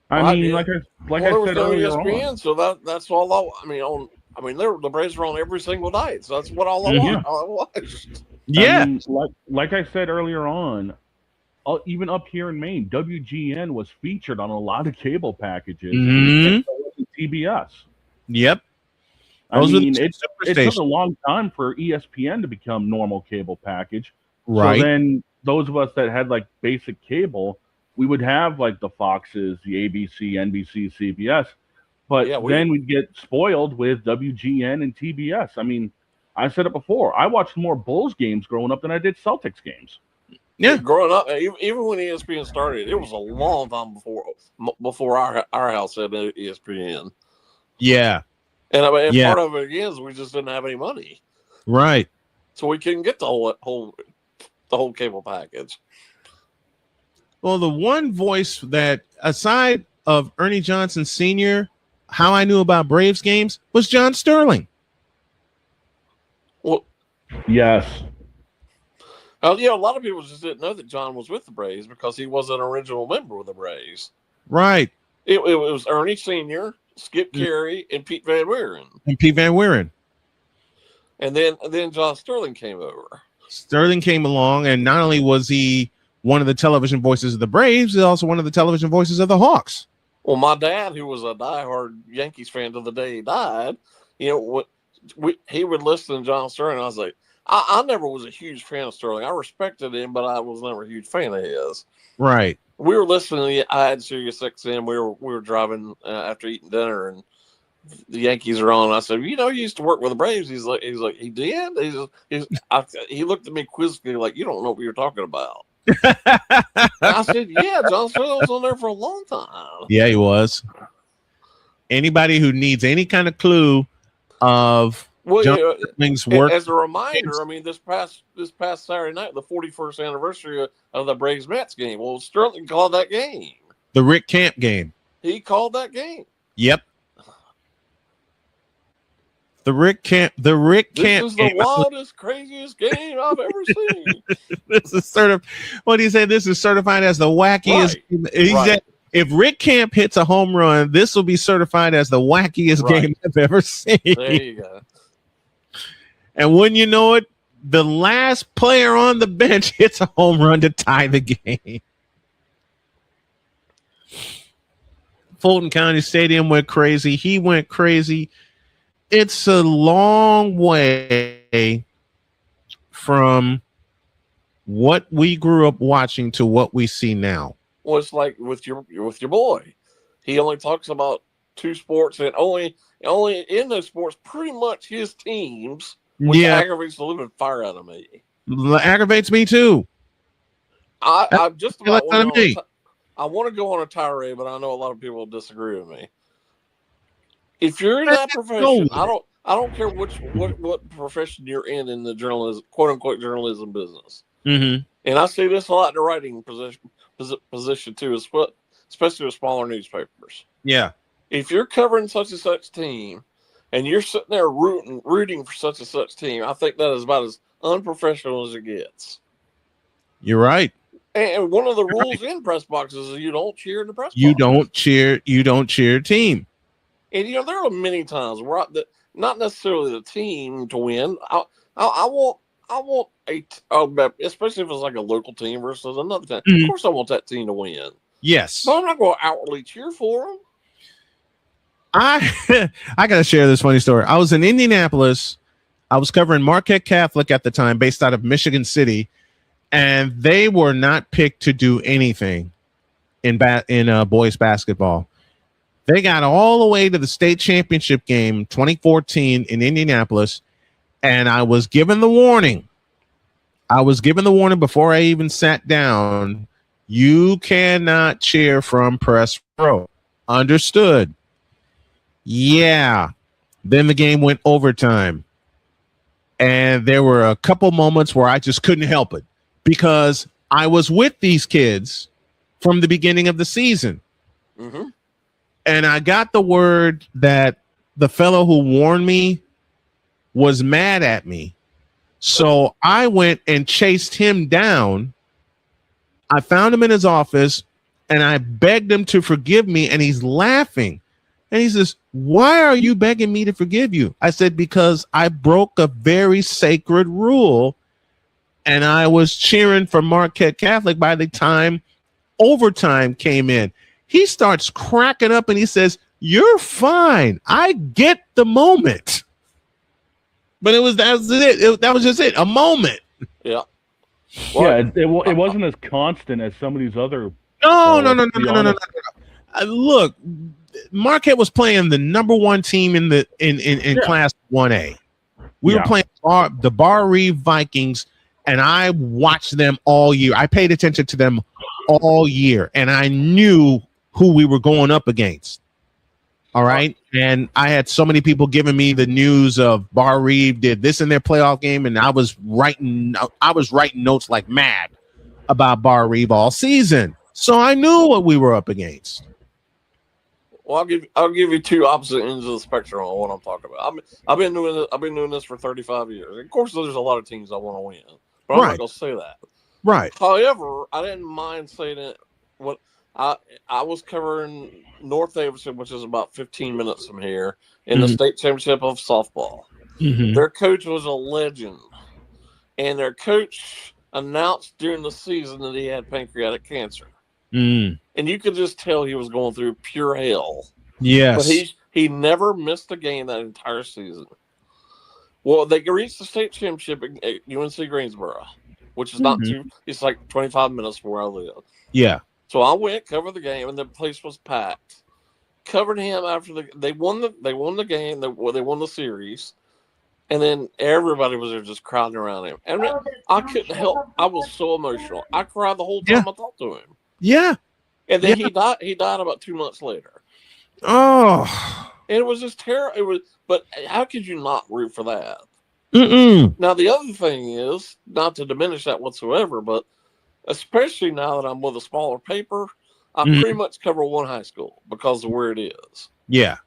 Speaker 4: I mean, like I said earlier
Speaker 5: ESPN,
Speaker 4: on.
Speaker 5: so that's all. The Braves were on every single night, so that's what all I watched.
Speaker 1: Yeah,
Speaker 4: I mean, like I said earlier on, even up here in Maine, WGN was featured on a lot of cable packages. TBS.
Speaker 1: Yep.
Speaker 4: It took a long time for ESPN to become normal cable package.
Speaker 1: Right.
Speaker 4: So then those of us that had like basic cable, we would have like the Foxes, the ABC, NBC, CBS, but then we'd get spoiled with WGN and TBS. I mean, I said it before. I watched more Bulls games growing up than I did Celtics games.
Speaker 1: Yeah,
Speaker 5: growing up, even when ESPN started, it was a long time before our house had ESPN.
Speaker 1: Yeah,
Speaker 5: and part of it is we just didn't have any money,
Speaker 1: right?
Speaker 5: So we couldn't get the whole cable package.
Speaker 1: Well, the one voice that, aside of Ernie Johnson Sr., how I knew about Braves games was John Sterling.
Speaker 5: Well,
Speaker 4: yes.
Speaker 5: A lot of people just didn't know that John was with the Braves because he was an original member of the Braves.
Speaker 1: Right.
Speaker 5: It was Ernie Sr., Skip Carey, and Pete Van Wieren. And then John Sterling came over.
Speaker 1: Sterling came along, and not only was he one of the television voices of the Braves, he's also one of the television voices of the Hawks.
Speaker 5: Well, my dad, who was a diehard Yankees fan to the day he died, he would listen to John Sterling. And I was like, I never was a huge fan of Sterling. I respected him, but I was never a huge fan of his.
Speaker 1: Right.
Speaker 5: We were listening. I had Sirius XM. We were driving after eating dinner, and the Yankees are on. I said, he used to work with the Braves. He's like, he did. He looked at me quizzically, like, you don't know what you're talking about. I said, yeah, John Sterling was on there for a long time.
Speaker 1: Yeah, he was. Anybody who needs any kind of clue of John Sterling's work,
Speaker 5: as a reminder, this past Saturday night, the 41st anniversary of the Braves Mets game. Well, Sterling called that game.
Speaker 1: The Rick Camp game.
Speaker 5: He called that game.
Speaker 1: Yep. The Rick Camp.
Speaker 5: This is the wildest, craziest game I've ever seen.
Speaker 1: This is what he said. This is certified as the wackiest. Right. He said, if Rick Camp hits a home run, this will be certified as the wackiest game I've ever seen.
Speaker 5: There you go.
Speaker 1: And when you know it, the last player on the bench hits a home run to tie the game. Fulton County Stadium went crazy. He went crazy. It's a long way from what we grew up watching to what we see now.
Speaker 5: Well, it's like with your boy. He only talks about 2 sports, and only in those sports, pretty much his teams, which aggravates the living fire out of me.
Speaker 1: Aggravates me too.
Speaker 5: I just about I want to go on a tirade, but I know a lot of people will disagree with me. If you're in that profession, I don't care what profession you're in the journalism, quote unquote journalism business.
Speaker 1: Mm-hmm.
Speaker 5: And I see this a lot in the writing position too, especially with smaller newspapers.
Speaker 1: Yeah.
Speaker 5: If you're covering such and such team, and you're sitting there rooting for such and such team, I think that is about as unprofessional as it gets.
Speaker 1: You're right.
Speaker 5: And one of the rules in press boxes is you don't cheer in the press box.
Speaker 1: You don't cheer a team.
Speaker 5: And there are many times where not necessarily the team to win. I want especially if it's like a local team versus another team.
Speaker 1: Mm-hmm.
Speaker 5: Of course, I want that team to win.
Speaker 1: Yes,
Speaker 5: but I'm not going to outwardly cheer for them.
Speaker 1: I got to share this funny story. I was in Indianapolis. I was covering Marquette Catholic at the time, based out of Michigan City, and they were not picked to do anything in boys basketball. They got all the way to the state championship game 2014 in Indianapolis, and I was given the warning. Before I even sat down. You cannot cheer from press row. Understood. Yeah. Then the game went overtime. And there were a couple moments where I just couldn't help it because I was with these kids from the beginning of the season.
Speaker 5: Mm-hmm.
Speaker 1: And I got the word that the fellow who warned me was mad at me. So I went and chased him down. I found him in his office and I begged him to forgive me. And he's laughing. And he says, "Why are you begging me to forgive you?" I said, "Because I broke a very sacred rule. And I was cheering for Marquette Catholic by the time overtime came in." He starts cracking up and he says, "You're fine. I get the moment." But that was just it. A moment.
Speaker 5: Yeah.
Speaker 4: Well, yeah, it wasn't as constant as some of these other.
Speaker 1: No. Look, Marquette was playing the number one team in Class 1A. We were playing the Bar Reeve Vikings, and I watched them all year. I paid attention to them all year, and I knew who we were going up against. All right. And I had so many people giving me the news of Bar Reeve did this in their playoff game. And I was writing notes like mad about Bar Reeve all season. So I knew what we were up against.
Speaker 5: Well, I'll give you two opposite ends of the spectrum on what I'm talking about. I've been doing this for 35 years. Of course, there's a lot of teams I want to win, but I'm not going to say that.
Speaker 1: Right.
Speaker 5: However, I didn't mind saying it. What I was covering North Davidson, which is about 15 minutes from here, in the state championship of softball.
Speaker 1: Mm-hmm.
Speaker 5: Their coach was a legend, and their coach announced during the season that he had pancreatic cancer.
Speaker 1: Mm.
Speaker 5: And you could just tell he was going through pure hell.
Speaker 1: Yes.
Speaker 5: But he never missed a game that entire season. Well, they reached the state championship at UNC Greensboro, which is not too, it's like 25 minutes from where I live.
Speaker 1: Yeah.
Speaker 5: So I went, covered the game, and the place was packed. Covered him after they won the game, they won the series. And then everybody was there just crowding around him. And I couldn't help. I was so emotional. I cried the whole time I talked to him.
Speaker 1: Yeah.
Speaker 5: And then he died about 2 months later.
Speaker 1: Oh.
Speaker 5: And it was just terrible. But how could you not root for that?
Speaker 1: Mm-mm.
Speaker 5: Now, the other thing is, not to diminish that whatsoever, but especially now that I'm with a smaller paper, I pretty much cover one high school because of where it is.
Speaker 1: Yeah.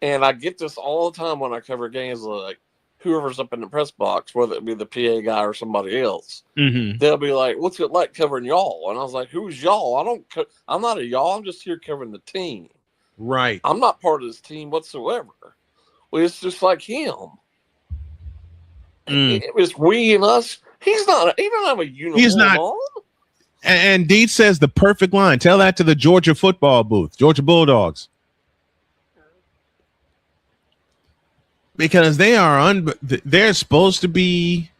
Speaker 5: And I get this all the time when I cover games, like whoever's up in the press box, whether it be the PA guy or somebody else, they'll be like, "What's it like covering y'all?" And I was like, "Who's y'all? I'm not a y'all. I'm just here covering the team.
Speaker 1: Right.
Speaker 5: I'm not part of this team whatsoever." Well, it's just like him. It was we and us. He don't have a uniform
Speaker 1: He's not.
Speaker 5: on.
Speaker 1: And Deed says the perfect line. Tell that to the Georgia football booth, Georgia Bulldogs. Because they're supposed to be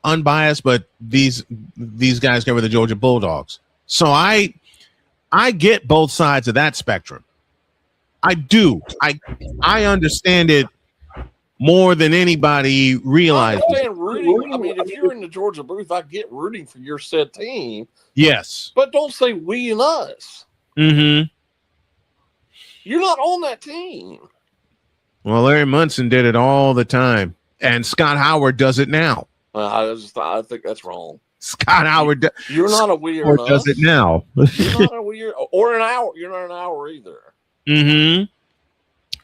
Speaker 1: unbiased, but these guys cover the Georgia Bulldogs. So I get both sides of that spectrum. I do. I understand it more than anybody realizes.
Speaker 5: I understand rooting. I mean, if you're in the Georgia booth, I get rooting for your said team.
Speaker 1: Yes.
Speaker 5: But don't say we and us.
Speaker 1: Mm-hmm.
Speaker 5: You're not on that team.
Speaker 1: Well, Larry Munson did it all the time, and Scott Howard does it now.
Speaker 5: I think that's wrong.
Speaker 1: Scott Howard.
Speaker 5: You're not a we or
Speaker 1: Howard
Speaker 5: an
Speaker 1: does
Speaker 5: us.
Speaker 1: it now.
Speaker 5: You're not a we or an hour. You're not an hour either.
Speaker 1: Mm-hmm.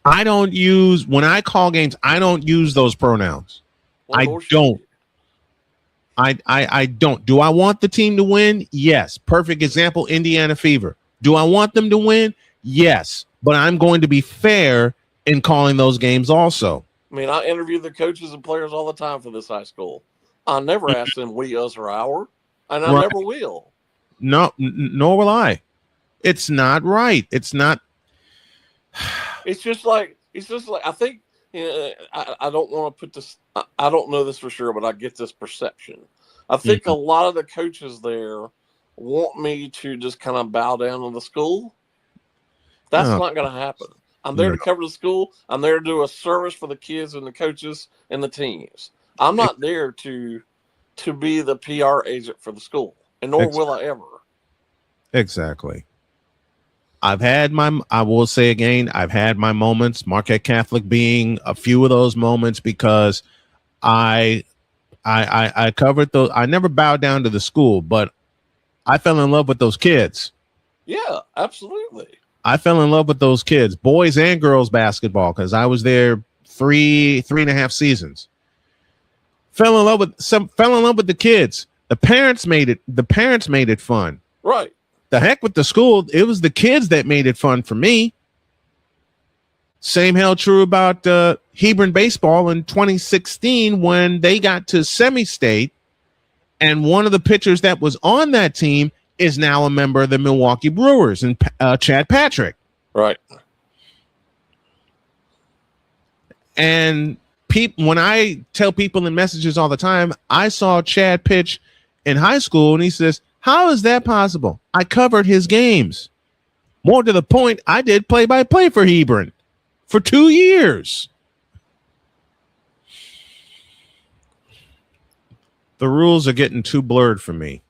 Speaker 1: I don't use when I call games. I don't use those pronouns. I don't. I don't. Do I want the team to win? Yes. Perfect example, Indiana Fever. Do I want them to win? Yes. But I'm going to be fair in calling those games also.
Speaker 5: I mean, I interview the coaches and players all the time for this high school. I never ask them we, us, or our, and I never will.
Speaker 1: No, nor will I. It's not right. It's not.
Speaker 5: It's just like I think I don't want to put this. I don't know this for sure, but I get this perception. I think a lot of the coaches there want me to just kind of bow down to the school. That's not going to happen. I'm there to cover the school. I'm there to do a service for the kids and the coaches and the teams. I'm not there to be the PR agent for the school, and nor will I ever.
Speaker 1: Exactly. I will say again, I've had my moments, Marquette Catholic being a few of those moments, because I covered those. I never bowed down to the school, but I fell in love with those kids.
Speaker 5: Yeah, absolutely.
Speaker 1: I fell in love with those kids, boys and girls basketball, because I was there three and a half seasons. Fell in love with the kids. The parents made it fun.
Speaker 5: Right.
Speaker 1: The heck with the school. It was the kids that made it fun for me. Same held true about Hebron baseball in 2016 when they got to semi-state, and one of the pitchers that was on that team is now a member of the Milwaukee Brewers, and Chad Patrick.
Speaker 5: Right.
Speaker 1: And when I tell people in messages all the time, I saw Chad pitch in high school, and he says, how is that possible? I covered his games. More to the point, I did play-by-play for Hebron for 2 years. The rules are getting too blurred for me.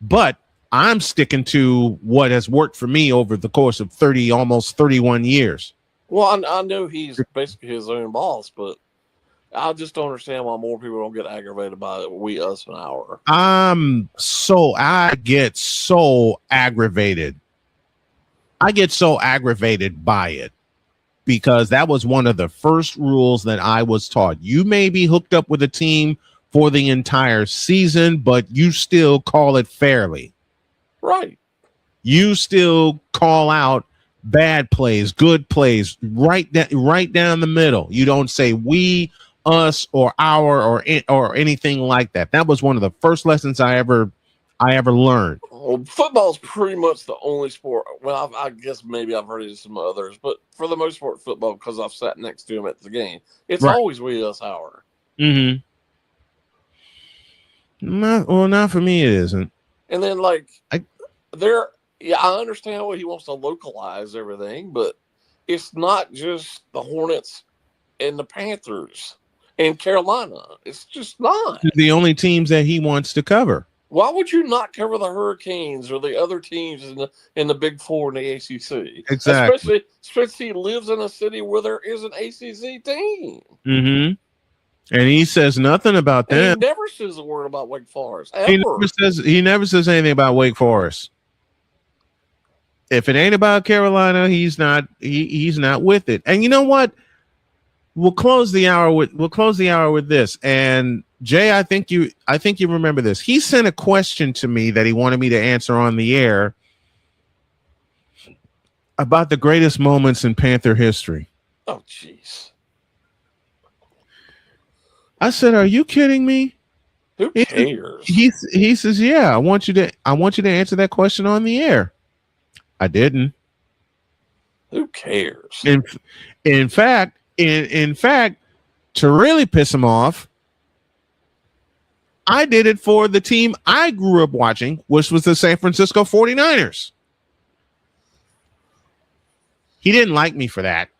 Speaker 1: But I'm sticking to what has worked for me over the course of almost 31 years.
Speaker 5: Well, I know he's basically his own boss, but I just don't understand why more people don't get aggravated by it. We, us, an hour.
Speaker 1: I get so aggravated. I get so aggravated by it because that was one of the first rules that I was taught. You may be hooked up with a team for the entire season, but you still call it fairly.
Speaker 5: Right.
Speaker 1: You still call out bad plays, good plays, right down the middle. You don't say we, us, or our, or anything like that. That was one of the first lessons I ever learned.
Speaker 5: Well, football's pretty much the only sport. Well, I guess maybe I've heard of some others, but for the most part, football, because I've sat next to him at the game, it's always we, us, our.
Speaker 1: Mm-hmm. Not for me. It isn't.
Speaker 5: And then, I understand why he wants to localize everything, but it's not just the Hornets and the Panthers and Carolina. It's just not.
Speaker 1: The only teams that he wants to cover.
Speaker 5: Why would you not cover the Hurricanes or the other teams in the Big Four in the ACC?
Speaker 1: Exactly.
Speaker 5: Especially he lives in a city where there is an ACC team.
Speaker 1: Mm-hmm. And he says nothing about that.
Speaker 5: He never says a word about Wake Forest. Ever.
Speaker 1: He never says anything about Wake Forest. If it ain't about Carolina, he's not with it. And you know what? We'll close the hour with this. And Jay, I think you remember this. He sent a question to me that he wanted me to answer on the air about the greatest moments in Panther history.
Speaker 5: Oh, jeez.
Speaker 1: I said, "Are you kidding me?"
Speaker 5: Who cares?
Speaker 1: He says, "Yeah, I want you to answer that question on the air." I didn't.
Speaker 5: Who cares?
Speaker 1: In fact, to really piss him off, I did it for the team I grew up watching, which was the San Francisco 49ers. He didn't like me for that.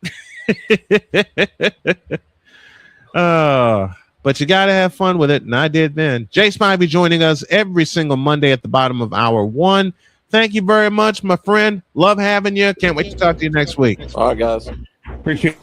Speaker 1: But you got to have fun with it, and I did then. Jay Spivey joining us every single Monday at the bottom of hour one. Thank you very much, my friend. Love having you. Can't wait to talk to you next week.
Speaker 5: All right, guys.
Speaker 4: Appreciate it.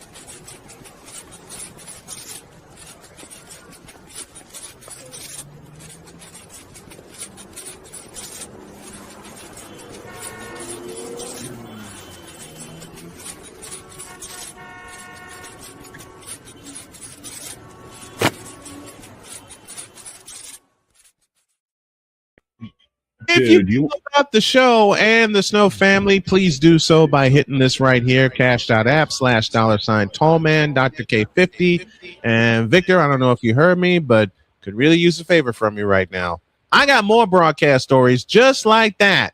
Speaker 1: If you know about the show and the Snow family, please do so by hitting this right here, cash.app/$Tallman, Dr. K50. And Victor, I don't know if you heard me, but could really use a favor from you right now. I got more broadcast stories just like that.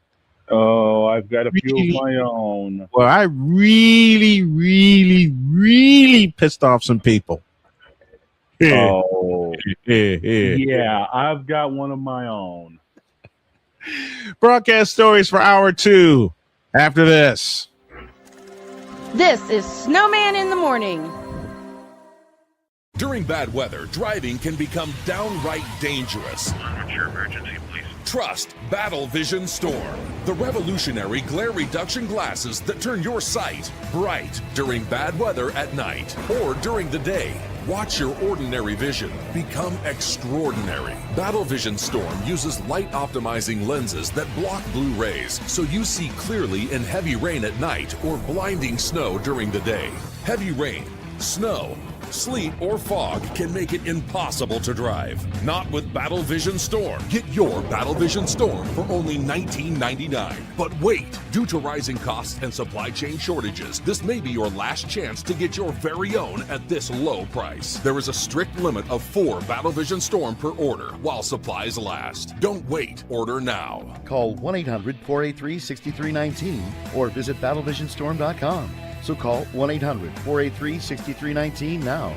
Speaker 4: Oh, I've got a few of my own.
Speaker 1: Well, I really pissed off some people.
Speaker 4: Oh, yeah, I've got one of my own.
Speaker 1: Broadcast stories for hour 2 after this.
Speaker 3: This is Snowman in the morning.
Speaker 17: During bad weather, driving can become downright dangerous.
Speaker 18: What's your emergency, please?
Speaker 17: Trust Battle Vision Storm, the revolutionary glare reduction glasses that turn your sight bright during bad weather at night or during the day. Watch your ordinary vision become extraordinary. Battle Vision Storm uses light optimizing lenses that block blue rays so you see clearly in heavy rain at night or blinding snow during the day. Heavy rain, snow, sleet, or fog can make it impossible to drive. Not with Battle Vision Storm. Get your Battle Vision Storm for only $19.99. But wait, due to rising costs and supply chain shortages, this may be your last chance to get your very own at this low price. There is a strict limit of 4 Battle Vision Storm per order while supplies last. Don't wait, order now.
Speaker 19: Call 1-800-483-6319 or visit battlevisionstorm.com. So call 1-800-483-6319 now.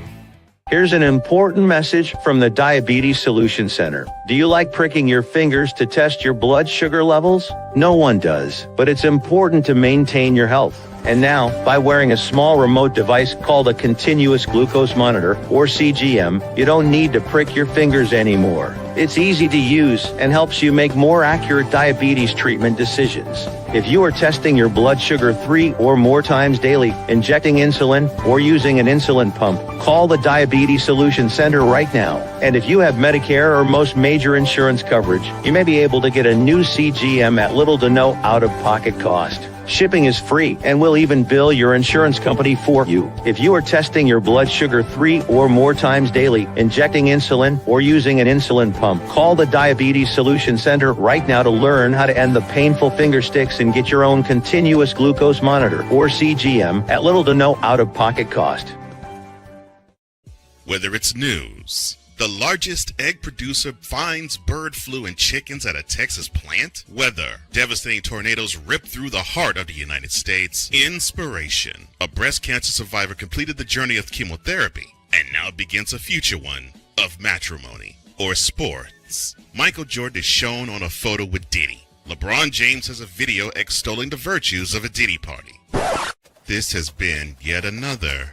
Speaker 11: Here's an important message from the Diabetes Solution Center. Do you like pricking your fingers to test your blood sugar levels? No one does, but it's important to maintain your health. And now, by wearing a small remote device called a continuous glucose monitor, or CGM, you don't need to prick your fingers anymore. It's easy to use and helps you make more accurate diabetes treatment decisions. If you are testing your blood sugar 3 or more times daily, injecting insulin, or using an insulin pump, call the Diabetes Solution Center right now. And if you have Medicare or most major insurance coverage, you may be able to get a new CGM at little to no out-of-pocket cost. Shipping is free, and we'll even bill your insurance company for you. If you are testing your blood sugar 3 or more times daily, injecting insulin, or using an insulin pump, call the Diabetes Solution Center right now to learn how to end the painful finger sticks and get your own continuous glucose monitor, or CGM, at little to no out-of-pocket cost.
Speaker 6: Whether it's news, the largest egg producer finds bird flu in chickens at a Texas plant, weather, devastating tornadoes rip through the heart of the United States, inspiration, a breast cancer survivor completed the journey of chemotherapy and now begins a future one of matrimony, or sports. Michael Jordan is shown on a photo with Diddy. LeBron James has a video extolling the virtues of a Diddy party. This has been yet another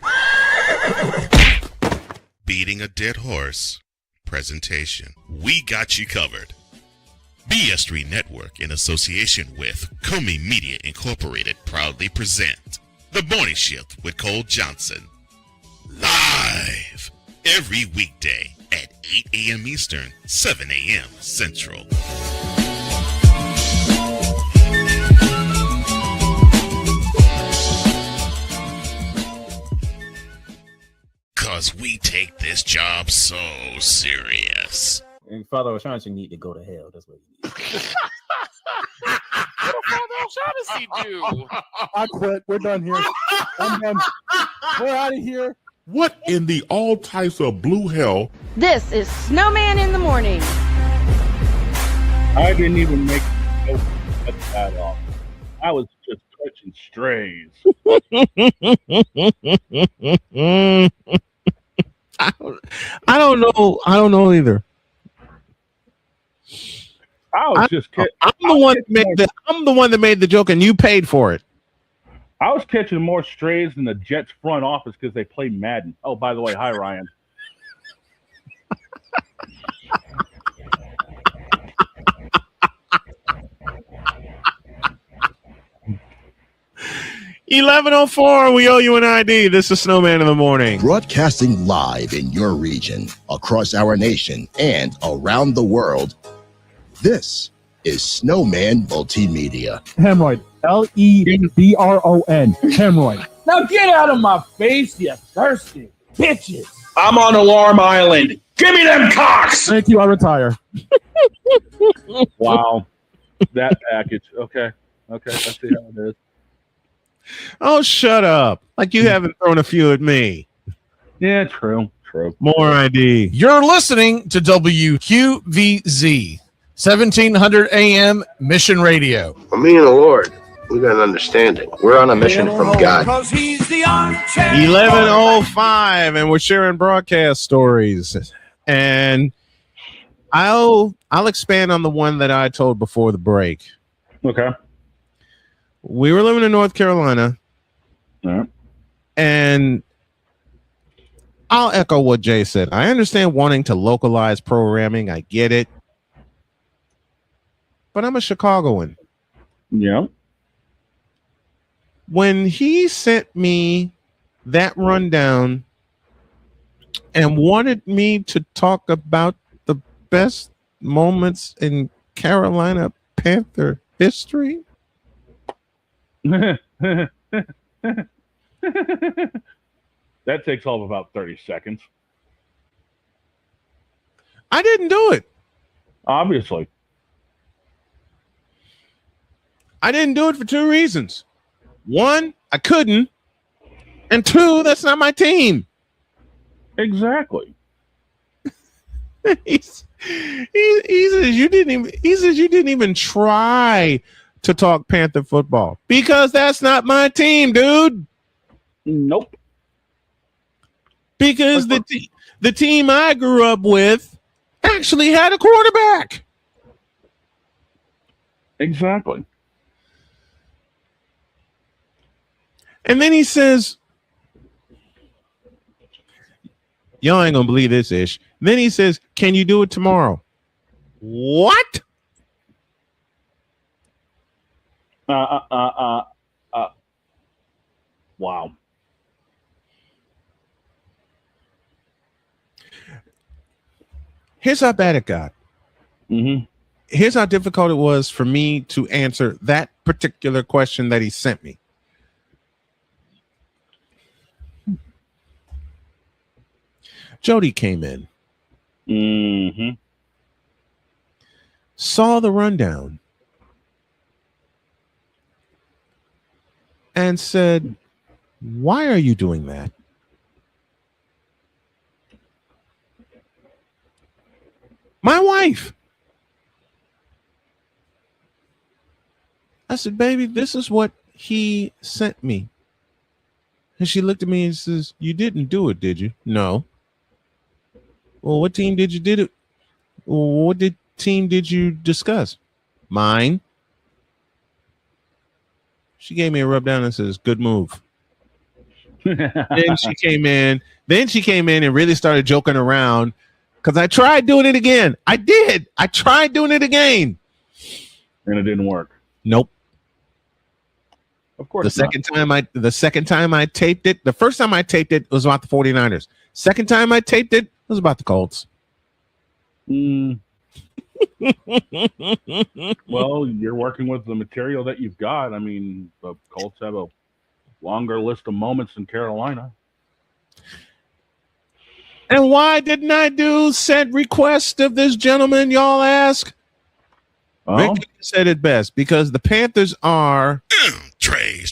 Speaker 6: beating a dead horse presentation. We got you covered. BS3 Network, in association with Comey Media Incorporated, proudly present The Morning Shift with Cole Johnson. Live every weekday at 8 a.m. Eastern, 7 a.m. Central. Because we take this job so serious.
Speaker 20: And Father O'Shaughnessy need to go to hell. That's what he needs.
Speaker 5: What did Father O'Shaughnessy do?
Speaker 15: I quit. We're done here. I'm done. We're out of here.
Speaker 21: What in the all types of blue hell?
Speaker 3: This is Snowman in the morning.
Speaker 4: I didn't even make no cut that off. I was just touching strays.
Speaker 1: I don't know. I don't know either.
Speaker 4: I'm
Speaker 1: the one that made the joke, and you paid for it.
Speaker 4: I was catching more strays than the Jets front office because they play Madden. Oh, by the way, hi Ryan.
Speaker 1: 11:04. We owe you an ID. This is Snowman in the morning.
Speaker 18: Broadcasting live in your region, across our nation, and around the world. This is Snowman Multimedia.
Speaker 15: Hemorrhoid. Lebron. Hemorrhoid. Now get out of my face, you thirsty bitches.
Speaker 9: I'm on Alarm Island. Give me them cocks.
Speaker 15: Thank you. I retire.
Speaker 4: Wow. That package. Okay. I see how it is.
Speaker 1: Oh, shut up. Like you haven't thrown a few at me.
Speaker 4: Yeah, true.
Speaker 1: More ID.
Speaker 22: You're listening to WQVZ, 1700 AM Mission Radio.
Speaker 23: Well, me and the Lord, we got an understanding. We're on a mission from God.
Speaker 1: 11:05, and we're sharing broadcast stories. And I'll expand on the one that I told before the break.
Speaker 4: Okay.
Speaker 1: We were living in North Carolina, and I'll echo what Jay said. I understand wanting to localize programming. I get it. But I'm a Chicagoan.
Speaker 4: Yeah.
Speaker 1: When he sent me that rundown and wanted me to talk about the best moments in Carolina Panther history,
Speaker 4: that takes all of about 30 seconds.
Speaker 1: I didn't do it.
Speaker 4: Obviously.
Speaker 1: I didn't do it for two reasons. One, I couldn't. And two, that's not my team.
Speaker 4: Exactly.
Speaker 1: he says you didn't even try to talk Panther football because that's not my team, dude.
Speaker 4: Nope.
Speaker 1: Because the team I grew up with actually had a quarterback.
Speaker 4: Exactly.
Speaker 1: And then he says, y'all ain't gonna believe this, Ish. Then he says, can you do it tomorrow? What?
Speaker 4: Wow.
Speaker 1: Here's how bad it got.
Speaker 4: Mm-hmm.
Speaker 1: Here's how difficult it was for me to answer that particular question that he sent me. Jody came in.
Speaker 4: Mm-hmm.
Speaker 1: Saw the rundown. And said, why are you doing that? My wife. I said, baby, this is what he sent me. And she looked at me and says, you didn't do it, did you? No. Well, what team did you did it? What team did you discuss? Mine. She gave me a rub down and says, good move. Then she came in and really started joking around because I tried doing it again. I did. I tried doing it again.
Speaker 4: And it didn't work.
Speaker 1: Nope.
Speaker 4: Of course.
Speaker 1: The second time I taped it, the first time I taped it was about the 49ers. Second time I taped it was about the Colts.
Speaker 4: Well, you're working with the material that you've got. I mean, the Colts have a longer list of moments than Carolina.
Speaker 1: And why didn't I do said request of this gentleman, y'all ask?
Speaker 4: Oh.
Speaker 1: Rick said it best, because the Panthers are
Speaker 6: Trays.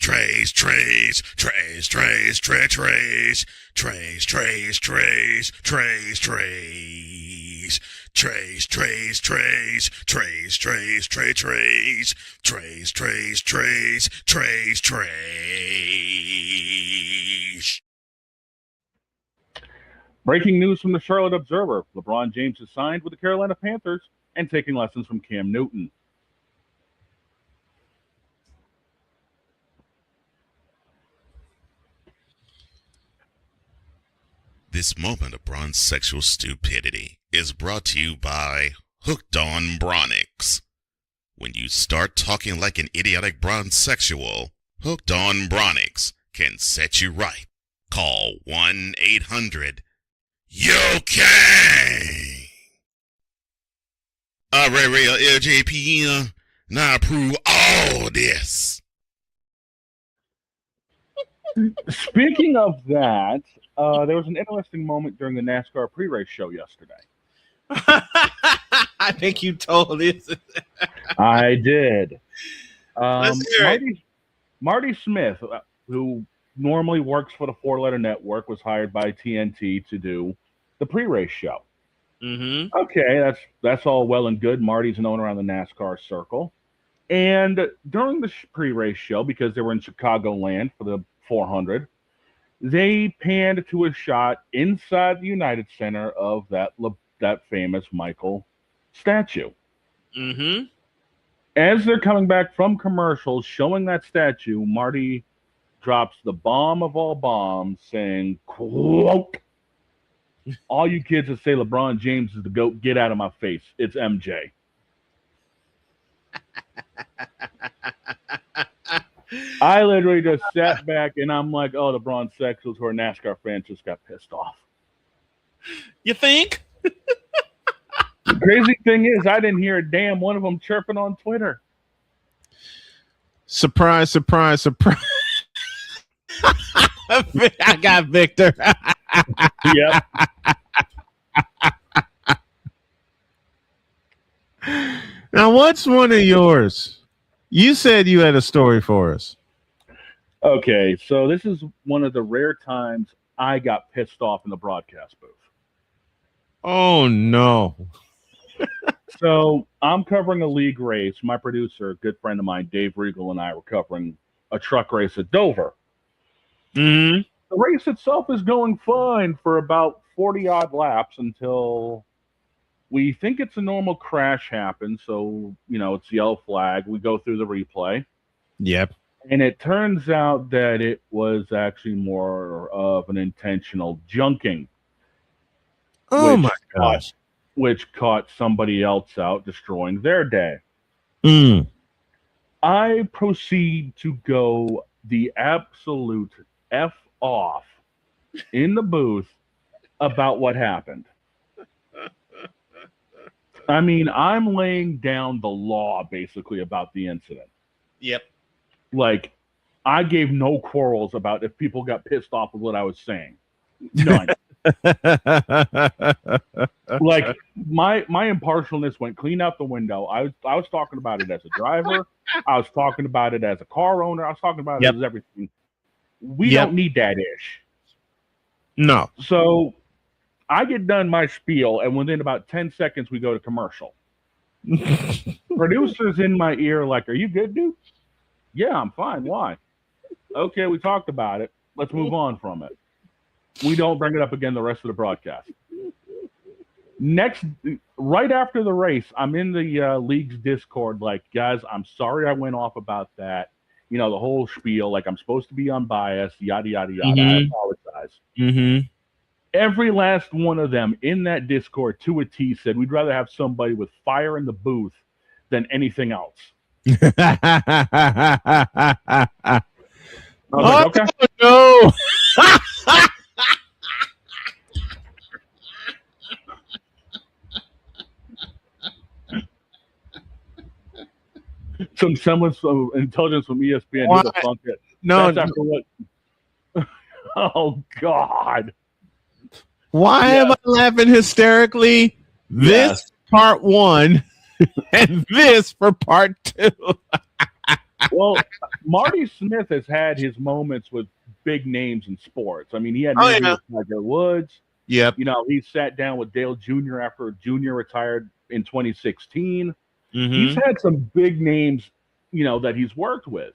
Speaker 4: Breaking news from the Charlotte Observer. LeBron James has signed with the Carolina Panthers and taking lessons from Cam Newton.
Speaker 6: This moment of bronze sexual stupidity is brought to you by Hooked on Bronix. When you start talking like an idiotic bronze sexual, Hooked on Bronix can set you right. Call 1-800-YOKAY. Real LJPM. Now approve all this.
Speaker 4: Speaking of that, there was an interesting moment during the NASCAR pre-race show yesterday.
Speaker 2: I think you told it.
Speaker 4: I did.
Speaker 2: Let's hear it.
Speaker 4: Marty Smith, who normally works for the Four Letter Network, was hired by TNT to do the pre-race show.
Speaker 2: Mm-hmm.
Speaker 4: Okay, that's all well and good. Marty's known around the NASCAR circle. And during the pre-race show, because they were in Chicagoland for the 400, they panned to a shot inside the United Center of that famous Michael statue.
Speaker 2: Mm-hmm.
Speaker 4: As they're coming back from commercials showing that statue, Marty drops the bomb of all bombs, saying, quote, "All you kids that say LeBron James is the GOAT, get out of my face. It's MJ." I literally just sat back and I'm like, oh, the Braun Sexuals who are NASCAR fans just got pissed off.
Speaker 2: You think?
Speaker 4: The crazy thing is, I didn't hear a damn one of them chirping on Twitter.
Speaker 1: Surprise, surprise, surprise. I got Victor.
Speaker 4: Yep.
Speaker 1: Now, what's one of yours? You said you had a story for us.
Speaker 4: Okay, so this is one of the rare times I got pissed off in the broadcast booth.
Speaker 1: Oh, no.
Speaker 4: So I'm covering a league race. My producer, a good friend of mine, Dave Regal, and I were covering a truck race at Dover.
Speaker 2: Mm-hmm.
Speaker 4: The race itself is going fine for about 40-odd laps until we think it's a normal crash happens. So, it's yellow flag. We go through the replay.
Speaker 1: Yep.
Speaker 4: And it turns out that it was actually more of an intentional junking.
Speaker 1: Oh, my gosh.
Speaker 4: Which caught somebody else out, destroying their day.
Speaker 1: Mm.
Speaker 4: I proceed to go the absolute F off in the booth about what happened. I mean, I'm laying down the law basically about the incident.
Speaker 2: Yep.
Speaker 4: Like, I gave no quarrels about if people got pissed off with what I was saying. None. Like, my impartialness went clean out the window. I was talking about it as a driver. I was talking about it as a car owner. I was talking about it as everything. We don't need that ish.
Speaker 1: No.
Speaker 4: So I get done my spiel, and within about 10 seconds, we go to commercial. Producers in my ear like, "Are you good, dude?" "Yeah, I'm fine. Why?" "Okay, we talked about it. Let's move on from it. We don't bring it up again the rest of the broadcast." Right after the race, I'm in the league's Discord like, "Guys, I'm sorry I went off about that. The whole spiel, like I'm supposed to be unbiased, yada, yada, yada.
Speaker 1: Mm-hmm.
Speaker 4: I apologize."
Speaker 1: Mm-hmm.
Speaker 4: Every last one of them in that Discord to a T said, "We'd rather have somebody with fire in the booth than anything else." I was like, okay.
Speaker 1: No.
Speaker 4: Some semblance of intelligence from ESPN.
Speaker 1: Why?
Speaker 4: Who the fuck it?
Speaker 1: No.
Speaker 4: That's after what? Oh, God.
Speaker 1: Why am I laughing hysterically? This part one and this for part two.
Speaker 4: Well, Marty Smith has had his moments with big names in sports. I mean, he had with Tiger Woods.
Speaker 1: Yep.
Speaker 4: He sat down with Dale Jr. after Jr. retired in 2016.
Speaker 1: Mm-hmm.
Speaker 4: He's had some big names, that he's worked with.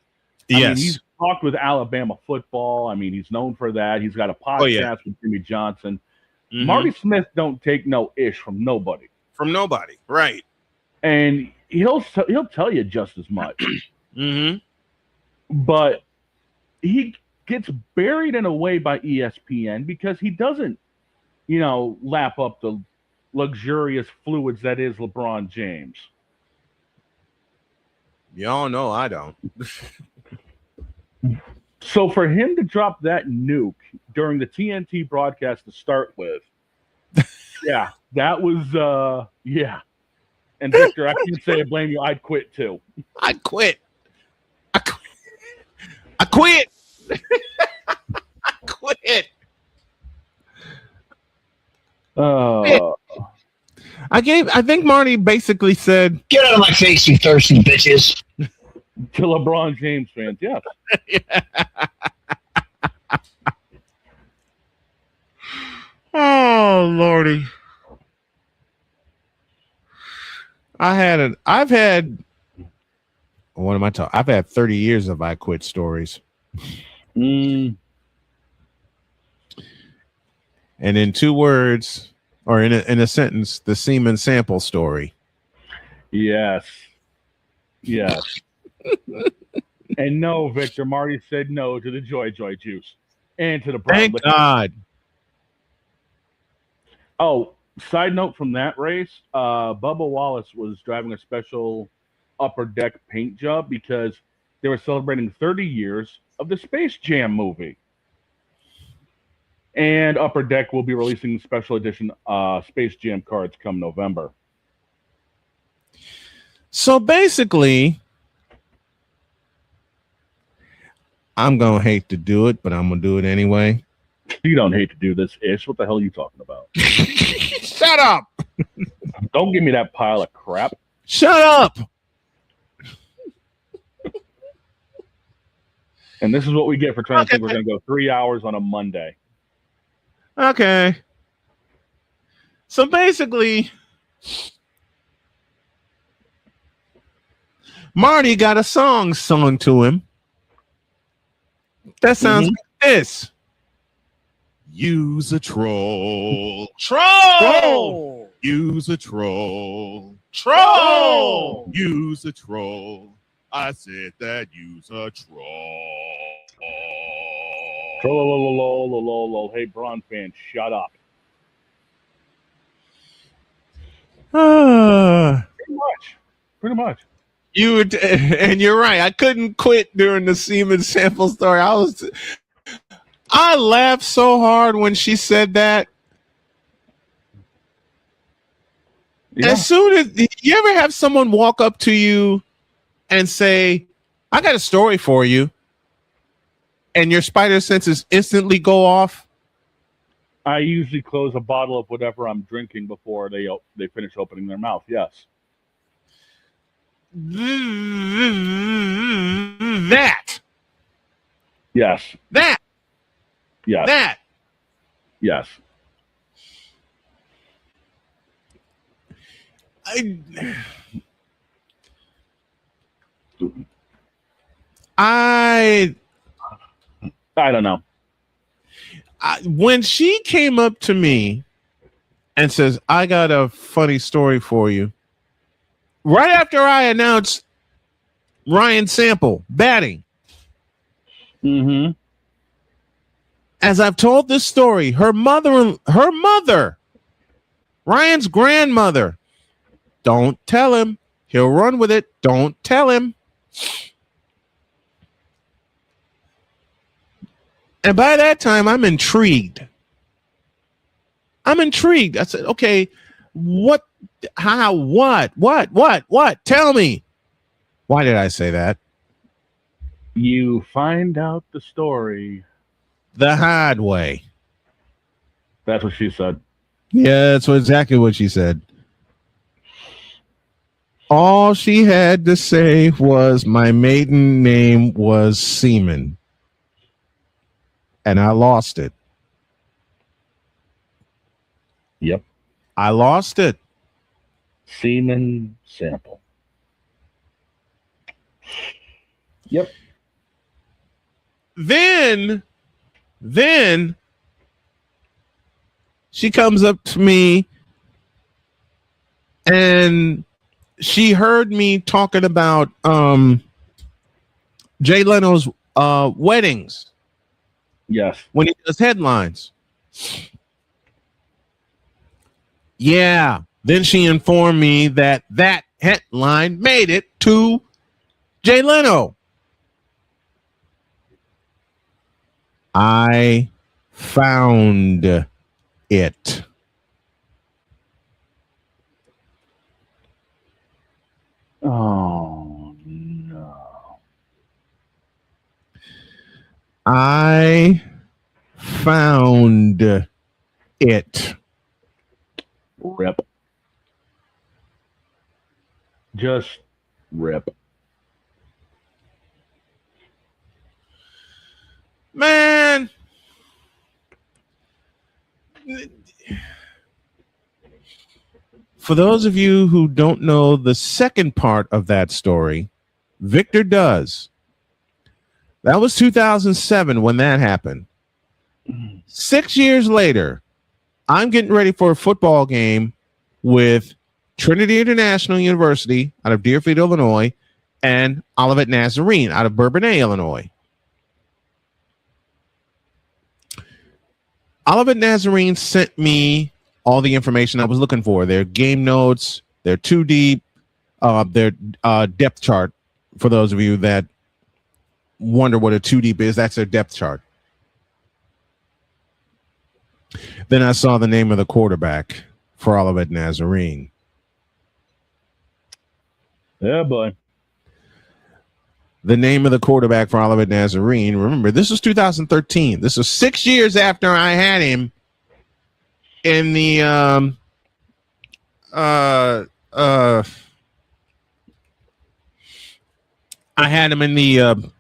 Speaker 4: I mean, he's talked with Alabama football. I mean, he's known for that. He's got a podcast with Jimmy Johnson. Mm-hmm. Marty Smith don't take no ish from nobody.
Speaker 2: From nobody, right?
Speaker 4: And he'll tell you just as much.
Speaker 2: Mm-hmm.
Speaker 4: But he gets buried in a way by ESPN because he doesn't, lap up the luxurious fluids that is LeBron James.
Speaker 2: Y'all know I don't.
Speaker 4: So for him to drop that nuke during the TNT broadcast to start with, yeah, that was yeah. And Victor, I can say I blame you. I'd quit too.
Speaker 1: I quit. I quit. I quit. I think Marty basically said,
Speaker 9: "Get out of my face, you thirsty bitches."
Speaker 4: To LeBron James fans, yes.
Speaker 1: Oh Lordy. I've had what am I talking? I've had 30 years of I quit stories. And in 2 words, or in a sentence, the semen sample story.
Speaker 4: Yes. Yes. And no, Victor, Marty said no to the Joy juice and to the brown
Speaker 1: Thank
Speaker 4: liquor.
Speaker 1: God.
Speaker 4: Oh, side note from that race, Bubba Wallace was driving a special upper deck paint job because they were celebrating 30 years of the Space Jam movie. And Upper Deck will be releasing special edition Space Jam cards come November.
Speaker 1: So basically, I'm going to hate to do it, but I'm going to do it anyway.
Speaker 4: You don't hate to do this, Ish. What the hell are you talking about?
Speaker 1: Shut up.
Speaker 4: Don't give me that pile of crap.
Speaker 1: Shut up.
Speaker 4: And this is what we get for trying to think we're going to go 3 hours on a Monday.
Speaker 1: Okay. So basically, Marty got a song sung to him. That sounds like this.
Speaker 7: Use a troll.
Speaker 1: Troll.
Speaker 7: Use a troll.
Speaker 1: Troll.
Speaker 7: Use a troll. I said that use a troll.
Speaker 4: Troll. Hey, Braun fans, shut up. Pretty much.
Speaker 1: You would, and you're right. I couldn't quit during the semen sample story. I laughed so hard when she said that. Yeah. As soon as you ever have someone walk up to you and say, "I got a story for you," and your spider senses instantly go off.
Speaker 4: I usually close a bottle of whatever I'm drinking before they finish opening their mouth. Yes.
Speaker 1: That.
Speaker 4: Yes.
Speaker 1: That.
Speaker 4: Yes.
Speaker 1: That.
Speaker 4: Yes.
Speaker 1: I
Speaker 4: don't know.
Speaker 1: When she came up to me and says, "I got a funny story for you," right after I announced Ryan Sample batting.
Speaker 4: Mm-hmm.
Speaker 1: As I've told this story, her mother, Ryan's grandmother, don't tell him. He'll run with it. Don't tell him. And by that time, I'm intrigued. I said, okay, what, how, what? Tell me. Why did I say that?
Speaker 4: You find out the story
Speaker 1: the hard way.
Speaker 4: That's what she said.
Speaker 1: Yeah, that's exactly what she said. All she had to say was, my maiden name was Seaman. And I lost it.
Speaker 4: Yep.
Speaker 1: I lost it.
Speaker 4: Seaman Sample. Yep.
Speaker 1: Then she comes up to me and she heard me talking about Jay Leno's weddings.
Speaker 4: Yes.
Speaker 1: When he does headlines. Yeah. Then she informed me that that headline made it to Jay Leno. I found it.
Speaker 4: Oh no.
Speaker 1: I found it.
Speaker 4: Rip. Just rip.
Speaker 1: Man. For those of you who don't know the second part of that story, Victor does. That was 2007 when that happened. 6 years later, I'm getting ready for a football game with Trinity International University out of Deerfield, Illinois, and Olivet Nazarene out of Bourbonnais, Illinois. Olivet Nazarene sent me all the information I was looking for. Their game notes, their 2D, their depth chart. For those of you that wonder what a 2D is, that's their depth chart. Then I saw the name of the quarterback for Olivet Nazarene.
Speaker 4: Yeah, boy.
Speaker 1: The name of the quarterback for Olivet Nazarene. Remember, this was 2013. This was 6 years after I had him in the I had him in the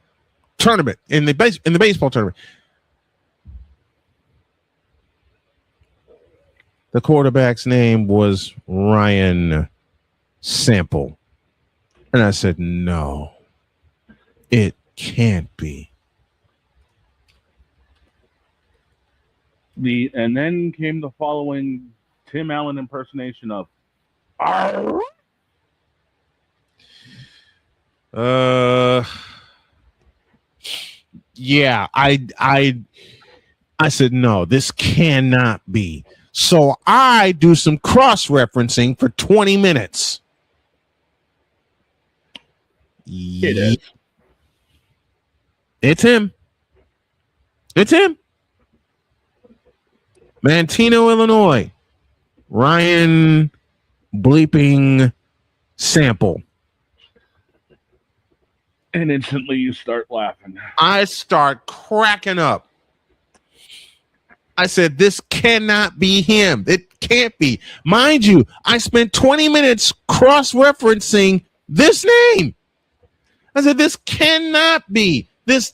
Speaker 1: tournament, in the baseball tournament. The quarterback's name was Ryan Sample. And I said, no, it can't be.
Speaker 4: And then came the following Tim Allen impersonation of Arr!
Speaker 1: Yeah, I said, no, this cannot be. So I do some cross-referencing for 20 minutes.
Speaker 4: It is.
Speaker 1: It's him. It's him. Mantino, Illinois. Ryan bleeping Sample.
Speaker 4: And instantly you start laughing.
Speaker 1: I start cracking up. I said, this cannot be him. It can't be. Mind you, I spent 20 minutes cross-referencing this name. I said, this cannot be. This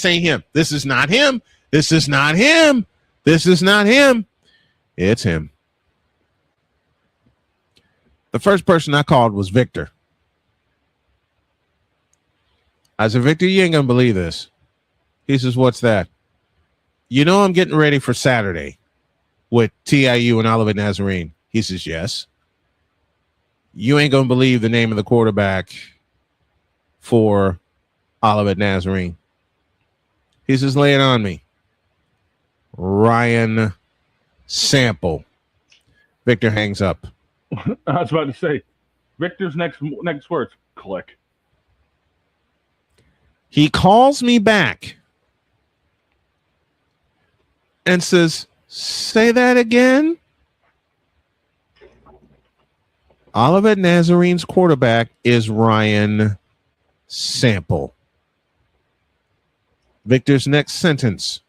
Speaker 1: ain't him. This is not him. This is not him. This is not him. It's him. The first person I called was Victor. I said, Victor, you ain't going to believe this. He says, what's that? You know, I'm getting ready for Saturday with TIU and Olivet Nazarene. He says, yes. You ain't going to believe the name of the quarterback for Olivet Nazarene. He says, lay it on me. Ryan Sample. Victor hangs up.
Speaker 4: I was about to say, Victor's next words, click.
Speaker 1: He calls me back and says, say that again. Olivet Nazarene's quarterback is Ryan Sample. Victor's next sentence,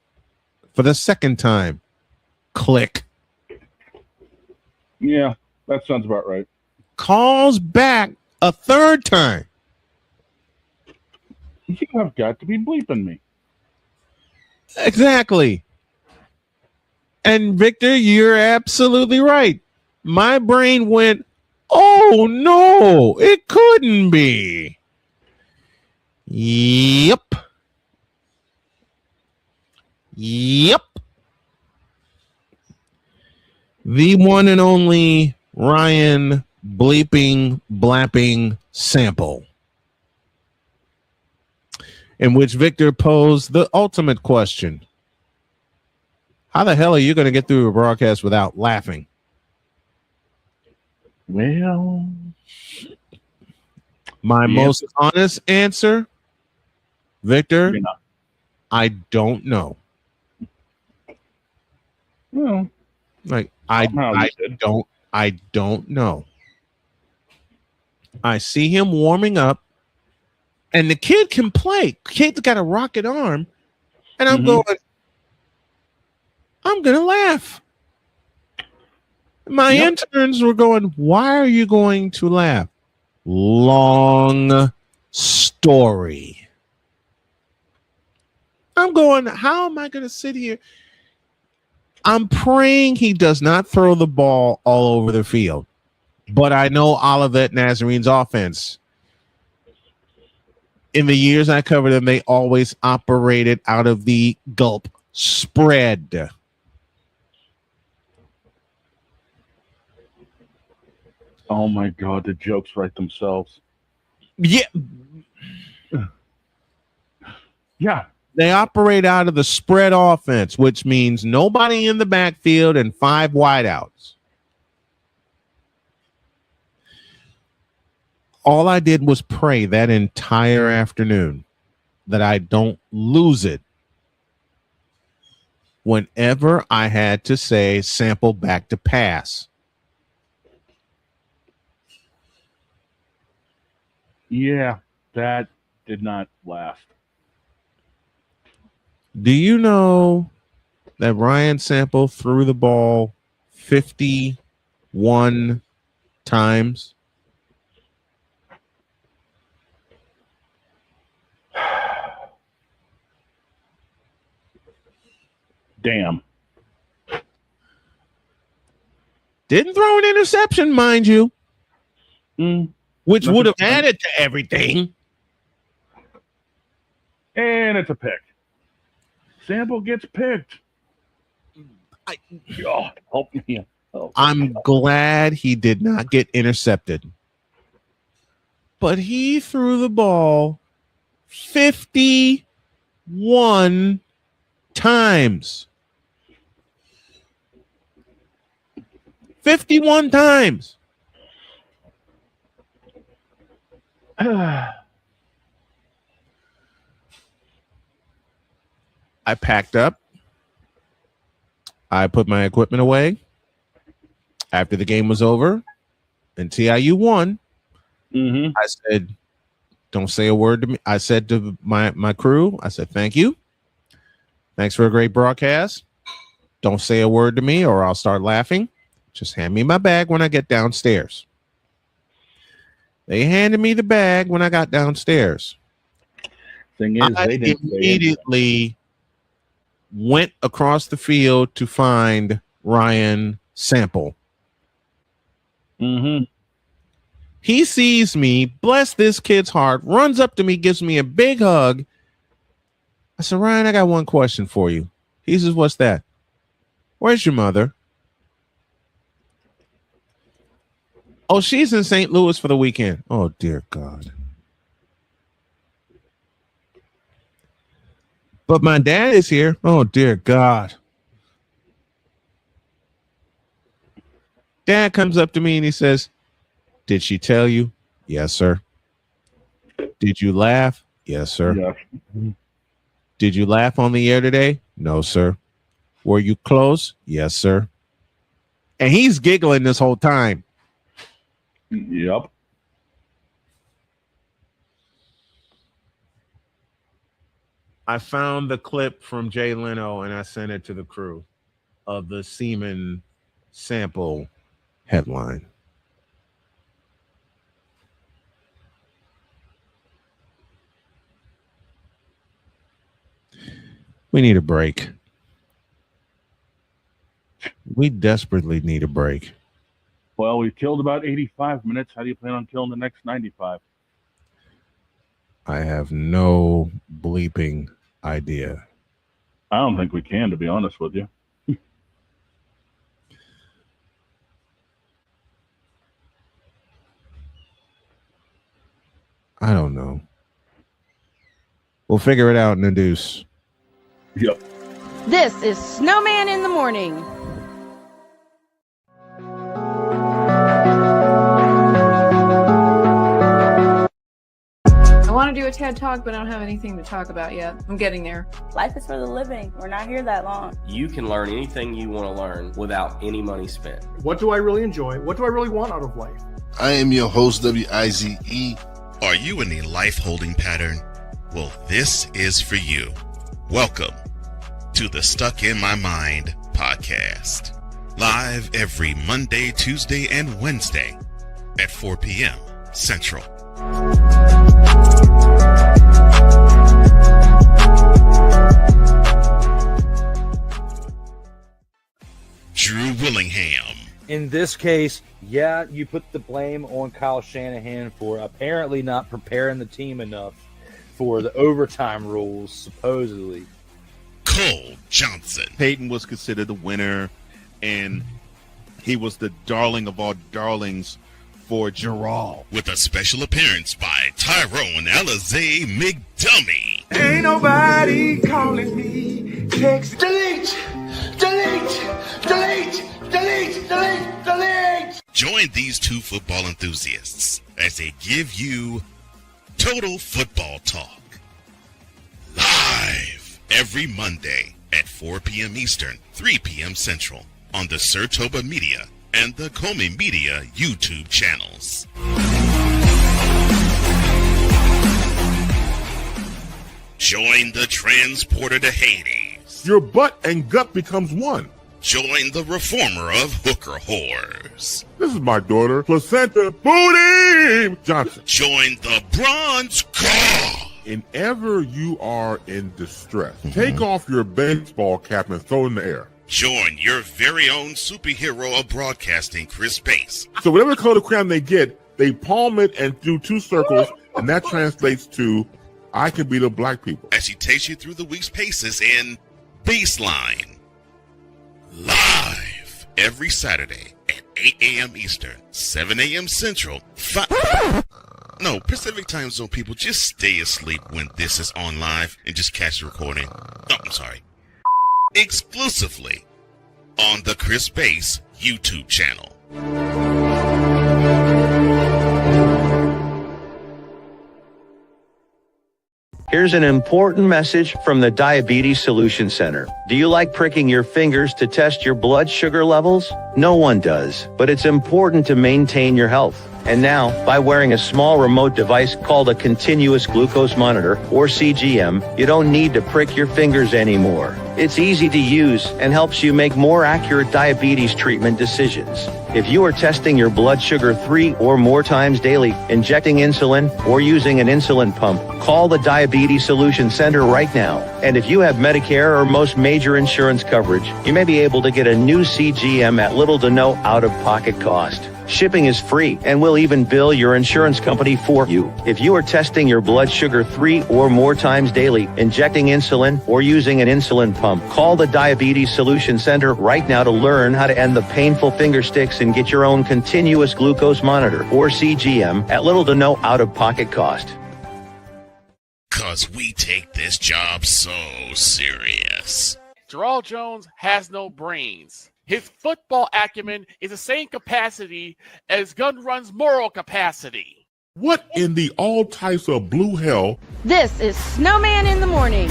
Speaker 1: for the second time, click.
Speaker 4: Yeah, that sounds about right.
Speaker 1: Calls back a third time.
Speaker 4: You have got to be bleeping me.
Speaker 1: Exactly. And Victor, you're absolutely right. My brain went, oh no, it couldn't be. Yep. The one and only Ryan bleeping, blapping Sample, in which Victor posed the ultimate question. How the hell are you going to get through a broadcast without laughing?
Speaker 4: Well,
Speaker 1: my most honest answer, Victor, I don't know.
Speaker 4: Well,
Speaker 1: like
Speaker 4: you
Speaker 1: I don't know. I see him warming up, and the kid can play. Kid's got a rocket arm, and I'm going. I'm gonna laugh. My interns were going, "Why are you going to laugh?" Long story. I'm going, how am I going to sit here? I'm praying he does not throw the ball all over the field. But I know Olivet Nazarene's offense. In the years I covered them, they always operated out of the gulp spread.
Speaker 4: Oh my God, the jokes write themselves.
Speaker 1: Yeah.
Speaker 4: Yeah.
Speaker 1: They operate out of the spread offense, which means nobody in the backfield and 5 wideouts. All I did was pray that entire afternoon that I don't lose it whenever I had to say sample back to pass.
Speaker 4: Yeah, that did not last.
Speaker 1: Do you know that Ryan Sample threw the ball 51 times?
Speaker 4: Damn.
Speaker 1: Didn't throw an interception, mind you, which
Speaker 4: That's
Speaker 1: would have
Speaker 4: a-
Speaker 1: added to everything.
Speaker 4: And it's a pick. Sample gets picked. Help me. Oh.
Speaker 1: I'm glad he did not get intercepted. But he threw the ball 51 times. 51 times. I packed up. I put my equipment away. After the game was over and TIU won, I said, don't say a word to me. I said to my crew, I said, thank you. Thanks for a great broadcast. Don't say a word to me or I'll start laughing. Just hand me my bag when I get downstairs. They handed me the bag when I got downstairs.
Speaker 4: Thing is,
Speaker 1: I
Speaker 4: they didn't say
Speaker 1: immediately went across the field to find Ryan Sample. He sees me, bless this kid's heart, runs up to me, gives me a big hug. I said, Ryan, I got one question for you. He says, what's that? Where's your mother? Oh, she's in St. Louis for the weekend. Oh, dear God. But my dad is here. Oh, dear God. Dad comes up to me and he says, did she tell you? Yes, sir. Did you laugh? Yes, sir.
Speaker 4: Yeah.
Speaker 1: Did you laugh on the air today? No, sir. Were you close? Yes, sir. And he's giggling this whole time.
Speaker 4: Yep.
Speaker 1: I found the clip from Jay Leno and I sent it to the crew of the Seaman Sample headline. We need a break. We desperately need a break.
Speaker 4: Well, we killed about 85 minutes. How do you plan on killing the next 95?
Speaker 1: I have no bleeping idea.
Speaker 4: I don't think we can, to be honest with you.
Speaker 1: I don't know. We'll figure it out in the deuce.
Speaker 4: Yep.
Speaker 3: This is Snowman in the Morning.
Speaker 12: I want want to do a TED Talk, but I don't have anything to talk about yet. I'm getting there.
Speaker 8: Life is for the living. We're not here that long.
Speaker 14: You can learn anything you want to learn without any money spent.
Speaker 10: What do I really enjoy? What do I really want out of life?
Speaker 6: I am your host, WIZE. Are you in a life holding pattern? Well, this is for you. Welcome to the Stuck in My Mind podcast. Live every Monday, Tuesday, and Wednesday at 4 p.m. Central. Drew Willingham.
Speaker 16: In this case, yeah, you put the blame on Kyle Shanahan for apparently not preparing the team enough for the overtime rules, supposedly.
Speaker 6: Cole Johnson.
Speaker 7: Peyton was considered the winner, and he was the darling of all darlings for Gerald.
Speaker 6: With a special appearance by Tyrone Alizé McDummy.
Speaker 13: Ain't nobody calling me. Text delete, delete, delete, delete, delete, delete.
Speaker 6: Join these two football enthusiasts as they give you total football talk. Live every Monday at 4 p.m. Eastern, 3 p.m. Central on the Sertoba Media and the Comey Media YouTube channels. Join the transporter to Hades.
Speaker 21: Your butt and gut becomes one.
Speaker 6: Join the reformer of hooker whores.
Speaker 21: This is my daughter, Placenta Booty Johnson.
Speaker 6: Join the bronze car.
Speaker 21: Whenever you are in distress, take off your baseball cap and throw it in the air.
Speaker 6: Join your very own superhero of broadcasting, Chris Bass.
Speaker 21: So whatever color crayon they get, they palm it and do two circles, and that translates to, I can be the black people.
Speaker 6: As he takes you through the week's paces in Baseline. Live every Saturday at 8 a.m. Eastern, 7 a.m. Central, Pacific Time Zone people, just stay asleep when this is on live and just catch the recording. Exclusively on the Chris Bass YouTube channel.
Speaker 11: Here's an important message from the Diabetes Solution Center. Do you like pricking your fingers to test your blood sugar levels? No one does, but it's important to maintain your health. And now, by wearing a small remote device called a continuous glucose monitor, or CGM, you don't need to prick your fingers anymore. It's easy to use and helps you make more accurate diabetes treatment decisions. If you are testing your blood sugar 3 or more times daily, injecting insulin, or using an insulin pump, call the Diabetes Solution Center right now. And if you have Medicare or most major insurance coverage, you may be able to get a new CGM at little to no out-of-pocket cost. Shipping is free, and we'll even bill your insurance company for you. If you are testing your blood sugar 3 or more times daily, injecting insulin, or using an insulin pump, call the Diabetes Solution Center right now to learn how to end the painful finger sticks and get your own continuous glucose monitor, or CGM, at little to no out-of-pocket cost.
Speaker 6: 'Cause we take this job so serious.
Speaker 24: Gerald Jones has no brains. His football acumen is the same capacity as Gun Run's moral capacity.
Speaker 21: What in the all types of blue hell?
Speaker 3: This is Snowman in the morning.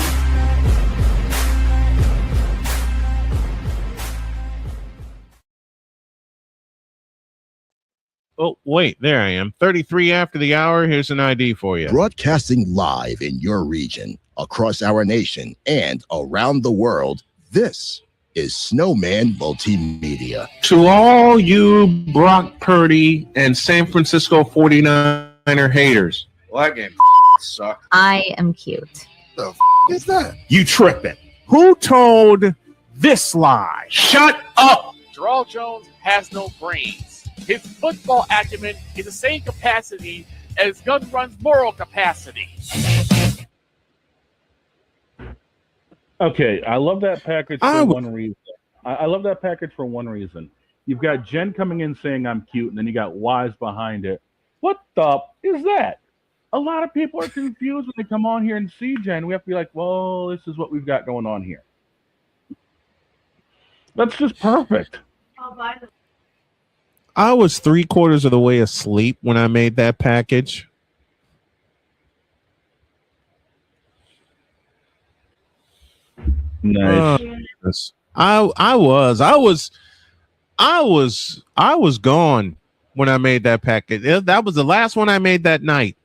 Speaker 1: Oh, wait, there I am. 33 after the hour. Here's an ID for you.
Speaker 18: Broadcasting live in your region, across our nation, and around the world, this is Snowman Multimedia.
Speaker 9: To all you Brock Purdy and San Francisco 49er haters.
Speaker 25: Well, that game sucked.
Speaker 26: I am cute.
Speaker 9: The is that? You tripping. Who told this lie? Shut up!
Speaker 24: Gerald Jones has no brains. His football acumen is the same capacity as Gun Run's moral capacity.
Speaker 4: Okay, I love that package for one reason. I love that package for one reason. You've got Jen coming in saying I'm cute, and then you got Wise behind it. What the is that? A lot of people are confused when they come on here and see Jen. We have to be like, well, this is what we've got going on here. That's just perfect.
Speaker 1: I was 3/4 of the way asleep when I made that package.
Speaker 4: Nice.
Speaker 1: I was gone when I made that packet. That was the last one I made that night.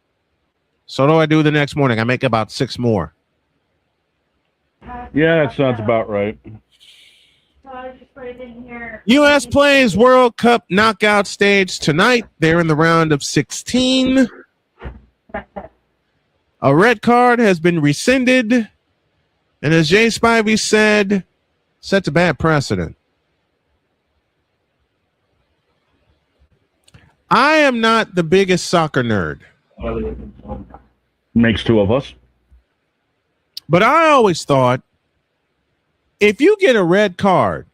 Speaker 1: So what do I do the next morning? I make about 6 more.
Speaker 4: Yeah, that sounds about right.
Speaker 1: U.S. plays World Cup knockout stage tonight. They're in the round of 16. A red card has been rescinded. And as Jay Spivey said, sets a bad precedent. I am not the biggest soccer nerd.
Speaker 4: Makes 2 of us.
Speaker 1: But I always thought, if you get a red card,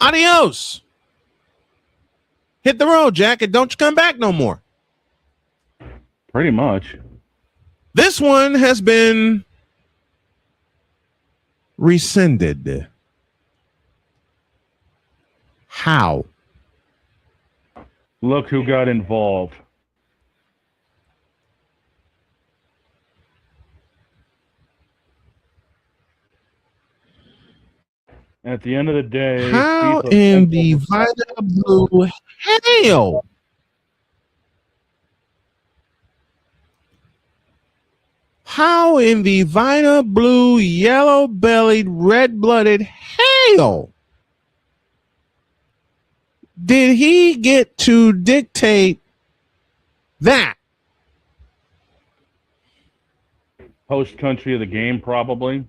Speaker 1: adios. Hit the road, Jack, and don't you come back no more.
Speaker 4: Pretty much.
Speaker 1: This one has been rescinded. How?
Speaker 4: Look who got involved. At the end of the day,
Speaker 1: how
Speaker 4: FIFA
Speaker 1: in the Vita Blue hell? How in the Vita Blue, yellow-bellied, red-blooded hell did he get to dictate that?
Speaker 4: host country of the game, probably.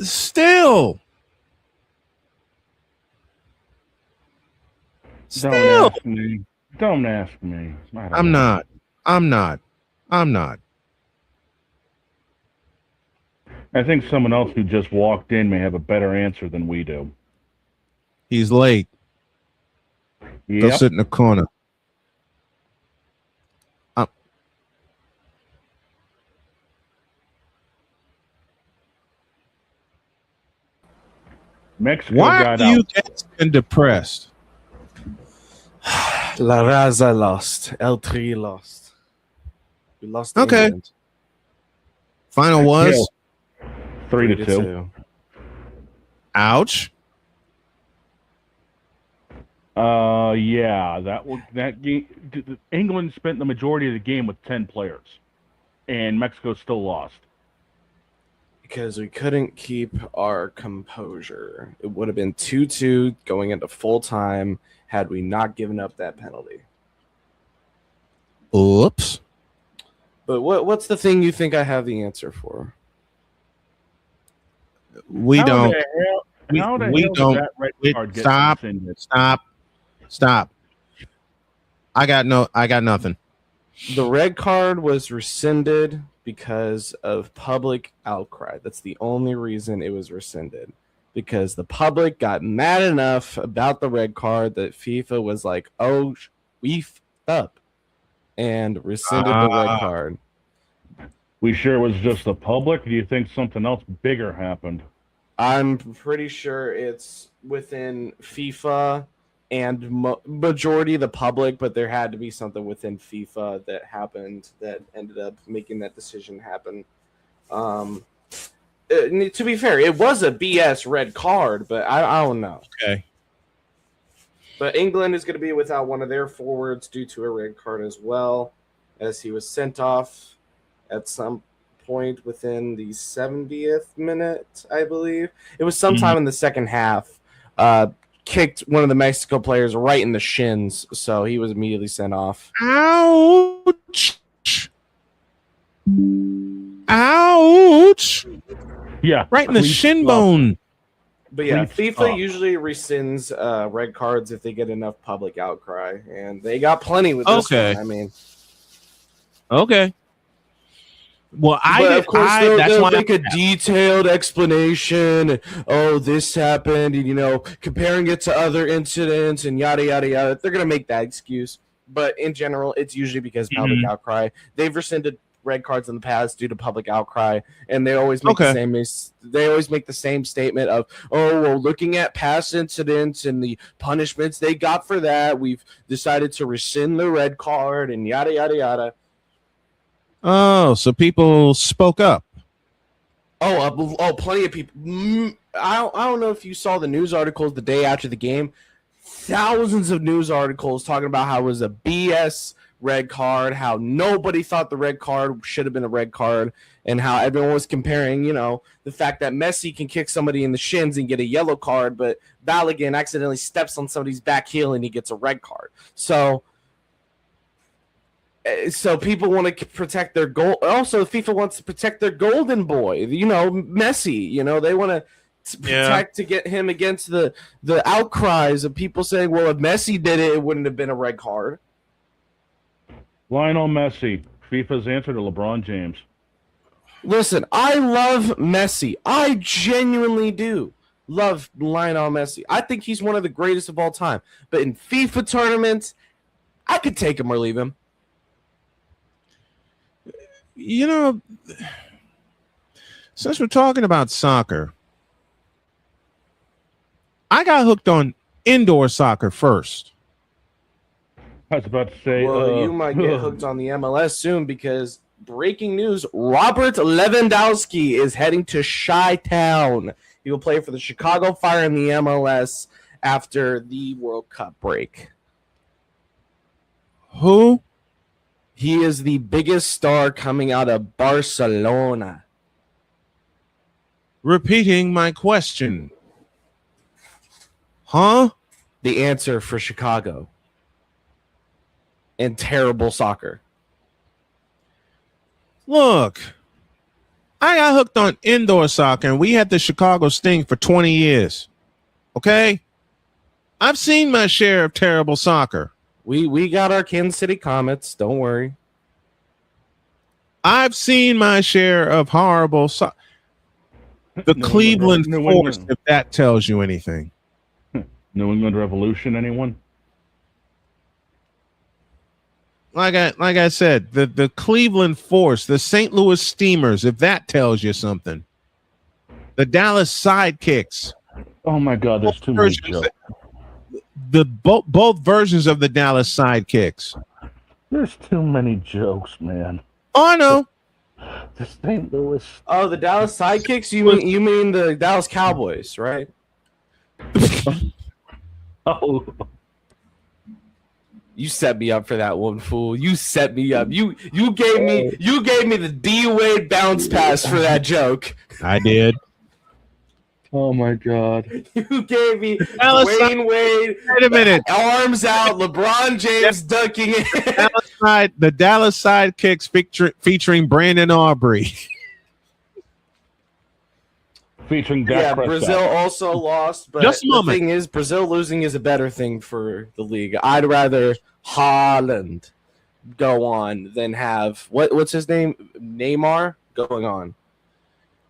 Speaker 1: Still.
Speaker 4: Don't ask me. Don't ask me.
Speaker 1: I'm not.
Speaker 4: I think someone else who just walked in may have a better answer than we do.
Speaker 1: He's late. Go
Speaker 4: Yep.
Speaker 1: sit in the corner.
Speaker 4: Mexico
Speaker 1: Why
Speaker 4: got
Speaker 1: are you
Speaker 4: out.
Speaker 1: getting depressed?
Speaker 5: La Raza lost. El Tri lost. We lost. to
Speaker 1: Okay.
Speaker 5: England.
Speaker 1: Final was
Speaker 4: 3-2.
Speaker 1: Ouch.
Speaker 4: Yeah, that game. England spent the majority of the game with 10 players, and Mexico still lost.
Speaker 5: Because we couldn't keep our composure. It would have been 2-2 going into full time had we not given up that penalty.
Speaker 1: Oops.
Speaker 5: But what's the thing you think I have the answer for?
Speaker 1: We
Speaker 4: How
Speaker 1: don't.
Speaker 4: the hell- how the
Speaker 1: we
Speaker 4: hell did
Speaker 1: don't.
Speaker 4: that red card get
Speaker 1: Stop.
Speaker 4: rescinded?
Speaker 1: Stop. I got nothing.
Speaker 5: The red card was rescinded because of public outcry. That's the only reason it was rescinded. Because the public got mad enough about the red card that FIFA was like, oh, we f***ed up, and rescinded the red card.
Speaker 4: We sure it was just the public? Do you think something else bigger happened?
Speaker 5: I'm pretty sure it's within FIFA and majority of the public, but there had to be something within FIFA that happened that ended up making that decision happen. To be fair, it was a BS red card, but I don't know.
Speaker 1: Okay.
Speaker 5: But England is going to be without one of their forwards due to a red card as well, as he was sent off at some point within the 70th minute, I believe. It was sometime in the second half. Kicked one of the Mexico players right in the shins, so he was immediately sent off.
Speaker 1: Ouch. Ouch.
Speaker 4: Yeah.
Speaker 1: Right in the shin bone.
Speaker 5: But yeah,
Speaker 4: Please
Speaker 5: FIFA
Speaker 4: stop.
Speaker 5: usually rescinds red cards if they get enough public outcry, and they got plenty with this
Speaker 1: Okay.
Speaker 5: one. I mean,
Speaker 1: Okay. Well,
Speaker 5: but of course
Speaker 1: that's
Speaker 5: they'll
Speaker 1: why
Speaker 5: make a detailed explanation. Oh, this happened, and comparing it to other incidents and yada yada yada. They're gonna make that excuse, but in general, it's usually because of public outcry. They've rescinded red cards in the past due to public outcry, and they always make the same. They always make the same statement of, "Oh, well, looking at past incidents and the punishments they got for that, we've decided to rescind the red card and yada yada yada."
Speaker 1: Oh, so people spoke up.
Speaker 5: Plenty of people. I don't know if you saw the news articles the day after the game. Thousands of news articles talking about how it was a BS red card, how nobody thought the red card should have been a red card, and how everyone was comparing, the fact that Messi can kick somebody in the shins and get a yellow card, but Balogun accidentally steps on somebody's back heel and he gets a red card. So people want to protect their goal. Also, FIFA wants to protect their golden boy, Messi. They want to protect to get him against the outcries of people saying, well, if Messi did it, it wouldn't have been a red card.
Speaker 4: Lionel Messi, FIFA's answer to LeBron James.
Speaker 5: Listen, I love Messi. I genuinely do love Lionel Messi. I think he's one of the greatest of all time. But in FIFA tournaments, I could take him or leave him.
Speaker 1: Since we're talking about soccer, I got hooked on indoor soccer first.
Speaker 4: I was about to say,
Speaker 5: well, you might get hooked on the MLS soon because breaking news: Robert Lewandowski is heading to Chi-Town. He will play for the Chicago Fire in the MLS after the World Cup break.
Speaker 1: Who?
Speaker 5: He is the biggest star coming out of Barcelona.
Speaker 1: Repeating my question. Huh?
Speaker 5: The answer for Chicago. And terrible soccer.
Speaker 1: Look, I got hooked on indoor soccer, and we had the Chicago Sting for 20 years. Okay? I've seen my share of terrible soccer.
Speaker 5: We got our Kansas City Comets. Don't worry.
Speaker 1: I've seen my share of horrible soccer. The Cleveland Force, if that tells you anything.
Speaker 4: New England Revolution, anyone?
Speaker 1: Like I said, the Cleveland Force, the St. Louis Steamers, if that tells you something. The Dallas Sidekicks.
Speaker 4: Oh my God, there's too many jokes.
Speaker 1: Both versions of the Dallas Sidekicks.
Speaker 4: There's too many jokes, man.
Speaker 1: Oh, I know.
Speaker 4: The St. Louis.
Speaker 5: Oh, the Dallas Sidekicks? You mean the Dallas Cowboys, right?
Speaker 4: Oh.
Speaker 5: You set me up for that one, fool. You set me up. You gave me the D Wade bounce pass for that joke.
Speaker 1: I did.
Speaker 4: Oh my God.
Speaker 5: You gave me
Speaker 1: Dallas
Speaker 5: Wayne Wade.
Speaker 1: Wait a minute.
Speaker 5: Arms out, LeBron James dunking it.
Speaker 1: The Dallas Sidekicks featuring Brandon Aubrey.
Speaker 4: Featuring Dak Prescott.
Speaker 5: Brazil also lost, but
Speaker 1: Just a moment.
Speaker 5: The thing is, Brazil losing is a better thing for the league. I'd rather Haaland go on than have what's his name? Neymar going on.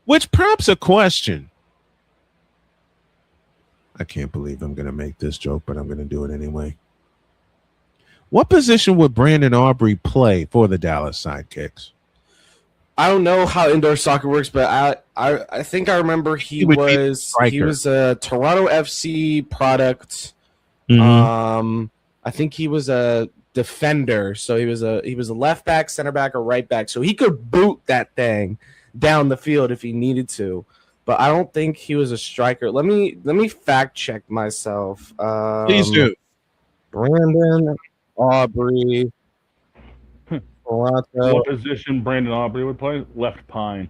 Speaker 1: Which prompts a question. I can't believe I'm going to make this joke, but I'm going to do it anyway. What position would Brandon Aubrey play for the Dallas Sidekicks?
Speaker 5: I don't know how indoor soccer works, but I think I remember he was a Toronto FC product.
Speaker 1: Mm-hmm.
Speaker 5: I think he was a defender, so he was a left back, center back, or right back, so he could boot that thing down the field if he needed to. But I don't think he was a striker. Let me fact check myself.
Speaker 1: Please do.
Speaker 5: Brandon Aubrey. Toronto.
Speaker 4: What position Brandon Aubrey would play? Left pine.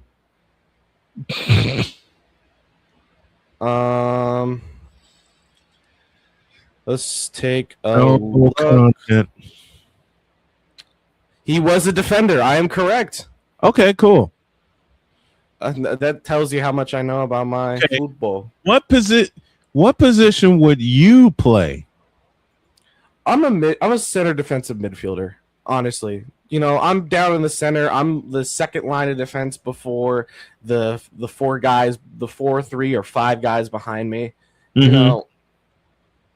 Speaker 5: Let's take a look. He was a defender. I am correct.
Speaker 1: Okay, cool.
Speaker 5: That tells you how much I know about my football.
Speaker 1: What position would you play?
Speaker 5: I'm a center defensive midfielder, honestly. I'm down in the center. I'm the second line of defense before the 4 guys, the 4, 3, or 5 guys behind me.
Speaker 1: Mm-hmm.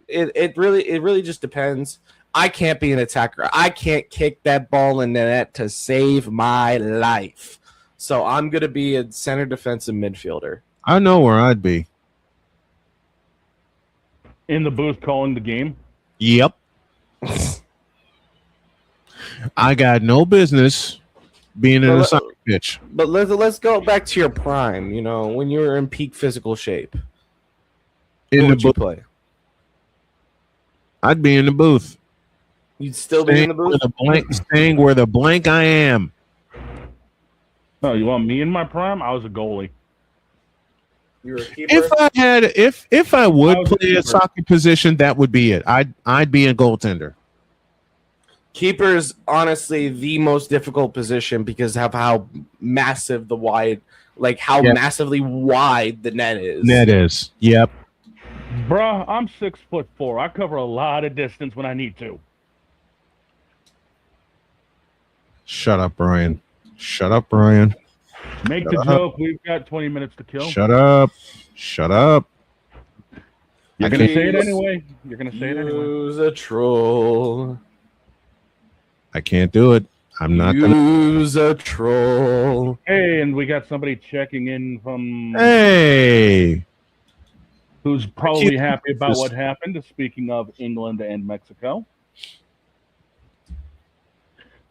Speaker 5: It really just depends. I can't be an attacker. I can't kick that ball in the net to save my life. So I'm gonna be a center defensive midfielder.
Speaker 1: I know where I'd be.
Speaker 4: In the booth calling the game?
Speaker 1: Yep. I got no business being in a soccer pitch.
Speaker 5: But let's go back to your prime. You know, when you were in peak physical shape.
Speaker 1: In
Speaker 5: what
Speaker 1: the
Speaker 5: would you
Speaker 1: booth,
Speaker 5: play?
Speaker 1: I'd be in the booth.
Speaker 5: You'd still be in the booth.
Speaker 1: Staying where the blank I am.
Speaker 4: Oh, you want me in my prime? I was a goalie.
Speaker 5: You were a keeper?
Speaker 1: If I would
Speaker 4: was a
Speaker 1: play a
Speaker 4: keeper.
Speaker 1: soccer position, that would be it. I'd be a goaltender.
Speaker 5: Keeper is honestly the most difficult position because of how massive massively wide the net is.
Speaker 1: Net is. Yep.
Speaker 4: Bruh, I'm 6'4". I cover a lot of distance when I need to.
Speaker 1: Shut up, Brian. Shut up, Brian.
Speaker 4: Make
Speaker 1: Shut
Speaker 4: the
Speaker 1: up.
Speaker 4: joke. We've got 20 minutes to kill.
Speaker 1: Shut up. Shut up.
Speaker 4: You're going to say it anyway. You're going to say it anyway.
Speaker 5: Use a troll.
Speaker 1: I can't do it. I'm not gonna.
Speaker 5: Use a troll.
Speaker 4: Hey, and we got somebody checking in from...
Speaker 1: Hey.
Speaker 4: Who's probably happy about what happened, speaking of England and Mexico.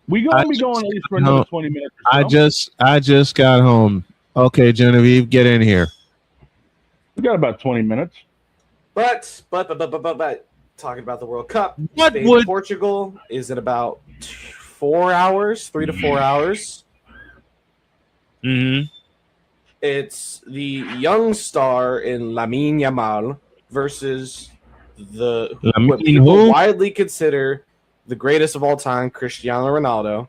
Speaker 4: We're going to be going at least for another 20 minutes or so.
Speaker 1: I just got home. Okay, Genevieve, get in here.
Speaker 4: We got about 20 minutes.
Speaker 5: But talking about the World Cup,
Speaker 1: What
Speaker 5: Spain,
Speaker 1: would-
Speaker 5: Portugal is in about 4 hours, 3 to 4 hours.
Speaker 1: Mm-hmm.
Speaker 5: It's the young star in Lamine Yamal versus what
Speaker 1: Lamine
Speaker 5: people
Speaker 1: who?
Speaker 5: widely consider the greatest of all time, Cristiano Ronaldo.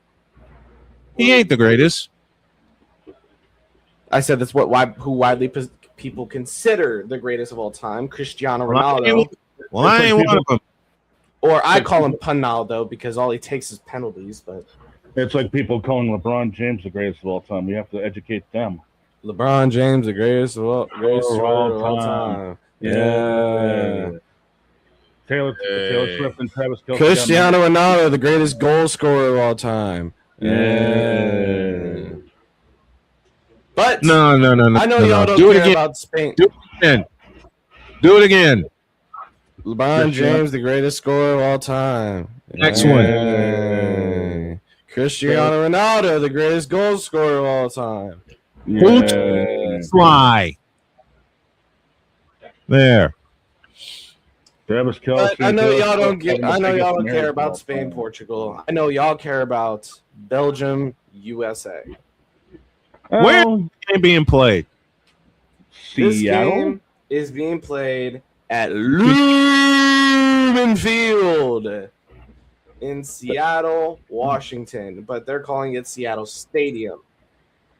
Speaker 1: He ain't the greatest.
Speaker 5: I said that's who widely people consider the greatest of all time, Cristiano
Speaker 1: Well, I
Speaker 5: Ronaldo.
Speaker 1: ain't one of them.
Speaker 5: Or I call him Panaldo because all he takes is penalties. But
Speaker 4: It's like people calling LeBron James the greatest of all time. We have to educate them.
Speaker 5: LeBron James, the greatest scorer of all time. Yeah.
Speaker 4: Taylor Swift and Travis Kelce.
Speaker 5: Cristiano Ronaldo, the greatest goal scorer of all time. Yeah. But
Speaker 1: No.
Speaker 5: I know y'all don't
Speaker 1: Do it
Speaker 5: care
Speaker 1: again.
Speaker 5: about Spain.
Speaker 1: Do it again. Do it again.
Speaker 5: LeBron James, the greatest scorer of all time.
Speaker 1: Next one.
Speaker 5: Cristiano Ronaldo, the greatest goal scorer of all time.
Speaker 1: Who fly? There.
Speaker 4: Travis Kelce.
Speaker 5: But I know y'all don't care about Spain, Portugal. I know y'all care about Belgium, USA.
Speaker 1: Where is the game being played?
Speaker 5: This
Speaker 4: Seattle?
Speaker 5: game is being played at Lumen Field in Seattle, Washington, but they're calling it Seattle Stadium.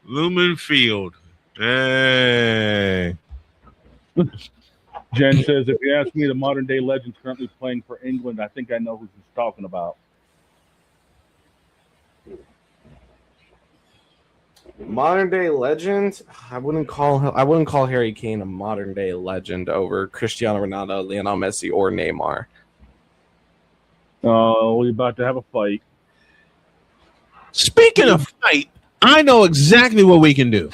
Speaker 1: Lumen Field. Hey.
Speaker 4: Jen says, if you ask me, the modern day legends currently playing for England, I think I know who she's talking about.
Speaker 5: Modern day legend? I wouldn't call Harry Kane a modern day legend over Cristiano Ronaldo, Lionel Messi, or Neymar.
Speaker 4: Oh, we're about to have a fight.
Speaker 1: Speaking of fight, I know exactly what we can do.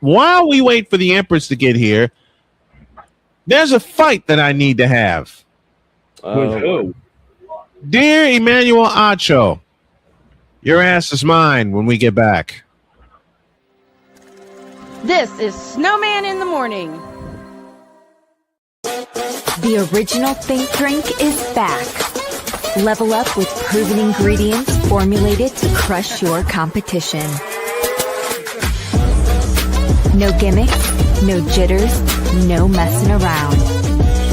Speaker 1: While we wait for the Empress to get here, there's a fight that I need to have.
Speaker 4: With who?
Speaker 1: Dear Emmanuel Acho, your ass is mine when we get back.
Speaker 3: This is Snowman in the Morning.
Speaker 15: The original Think Drink is back. Level up with proven ingredients formulated to crush your competition. No gimmicks, no jitters, no messing around.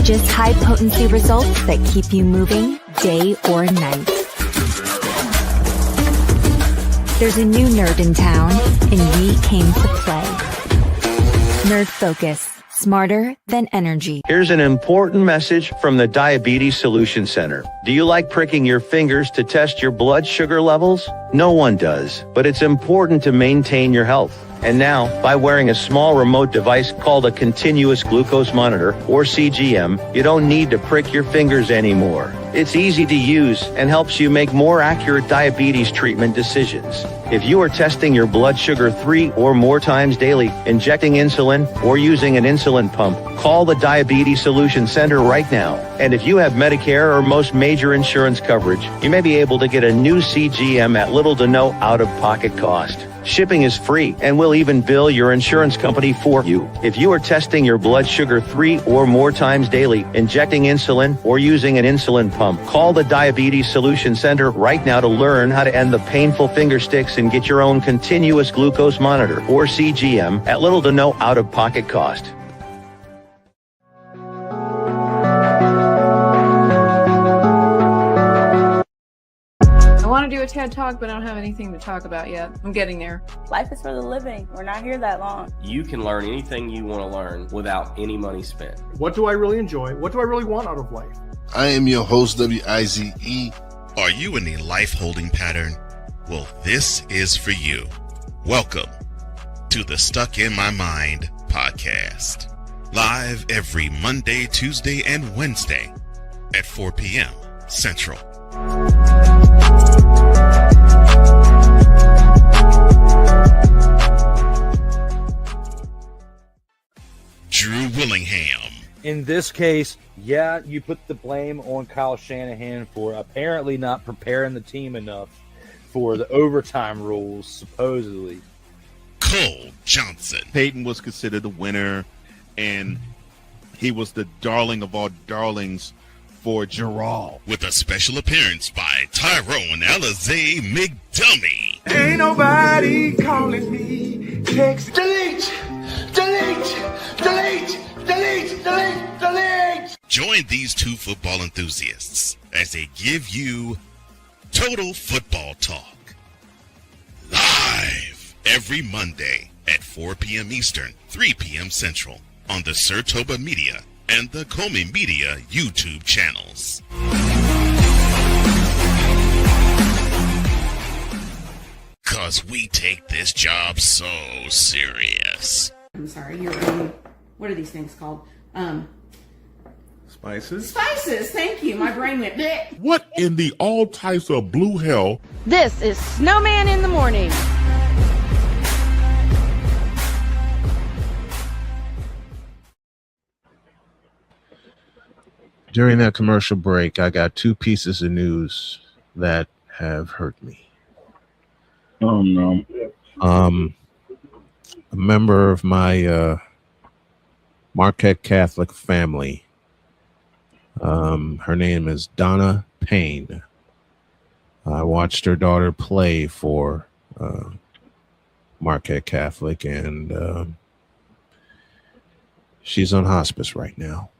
Speaker 15: Just high potency results that keep you moving day or night. There's a new nerd in town, and we came to play. Nerd Focus. Smarter than energy.
Speaker 11: Here's an important message from the Diabetes Solution Center. Do you like pricking your fingers to test your blood sugar levels? No one does, but it's important to maintain your health. And now, by wearing a small remote device called a continuous glucose monitor, or CGM, you don't need to prick your fingers anymore. It's easy to use and helps you make more accurate diabetes treatment decisions. If you are testing your blood sugar 3 or more times daily, injecting insulin, or using an insulin pump, call the Diabetes Solution Center right now. And if you have Medicare or most major insurance coverage, you may be able to get a new CGM at little to no out-of-pocket cost. Shipping is free, and we'll even bill your insurance company for you. If you are testing your blood sugar 3 or more times daily, injecting insulin, or using an insulin pump, call the Diabetes Solution Center right now to learn how to end the painful finger sticks and get your own continuous glucose monitor, or CGM, at little to no out-of-pocket cost.
Speaker 12: I want to do a TED Talk, but I don't have anything to talk about yet. I'm getting there.
Speaker 8: Life is for the living. We're not here that long.
Speaker 14: You can learn anything you want to learn without any money spent.
Speaker 10: What do I really enjoy? What do I really want out of life?
Speaker 6: I am your host, WIZE. Are you in a life holding pattern? Well, this is for you. Welcome to the Stuck in My Mind podcast. Live every Monday, Tuesday, and Wednesday at 4 p.m. Central. Drew Willingham.
Speaker 16: In this case, yeah, you put the blame on Kyle Shanahan for apparently not preparing the team enough for the overtime rules, supposedly.
Speaker 6: Cole Johnson.
Speaker 7: Peyton was considered the winner, and he was the darling of all darlings for Gerald.
Speaker 6: With a special appearance by Tyrone Alizé McDummy.
Speaker 13: Ain't nobody calling me. Text delete, delete, delete, delete, delete, delete.
Speaker 6: Join these two football enthusiasts as they give you Total Football Talk. Live every Monday at 4 p.m. Eastern, 3 p.m. Central on the Sertoba Media and the Comey Media YouTube channels. Cause we take this job so serious.
Speaker 3: I'm sorry, what are these things called?
Speaker 21: Spices?
Speaker 3: Spices, thank you. My brain went bleh.
Speaker 21: What in the all types of blue hell?
Speaker 3: This is Snowman in the Morning.
Speaker 1: During that commercial break, I got two pieces of news that have hurt me.
Speaker 4: Oh no.
Speaker 1: A member of my Marquette Catholic family, her name is Donna Payne. I watched her daughter play for Marquette Catholic, and she's on hospice right now.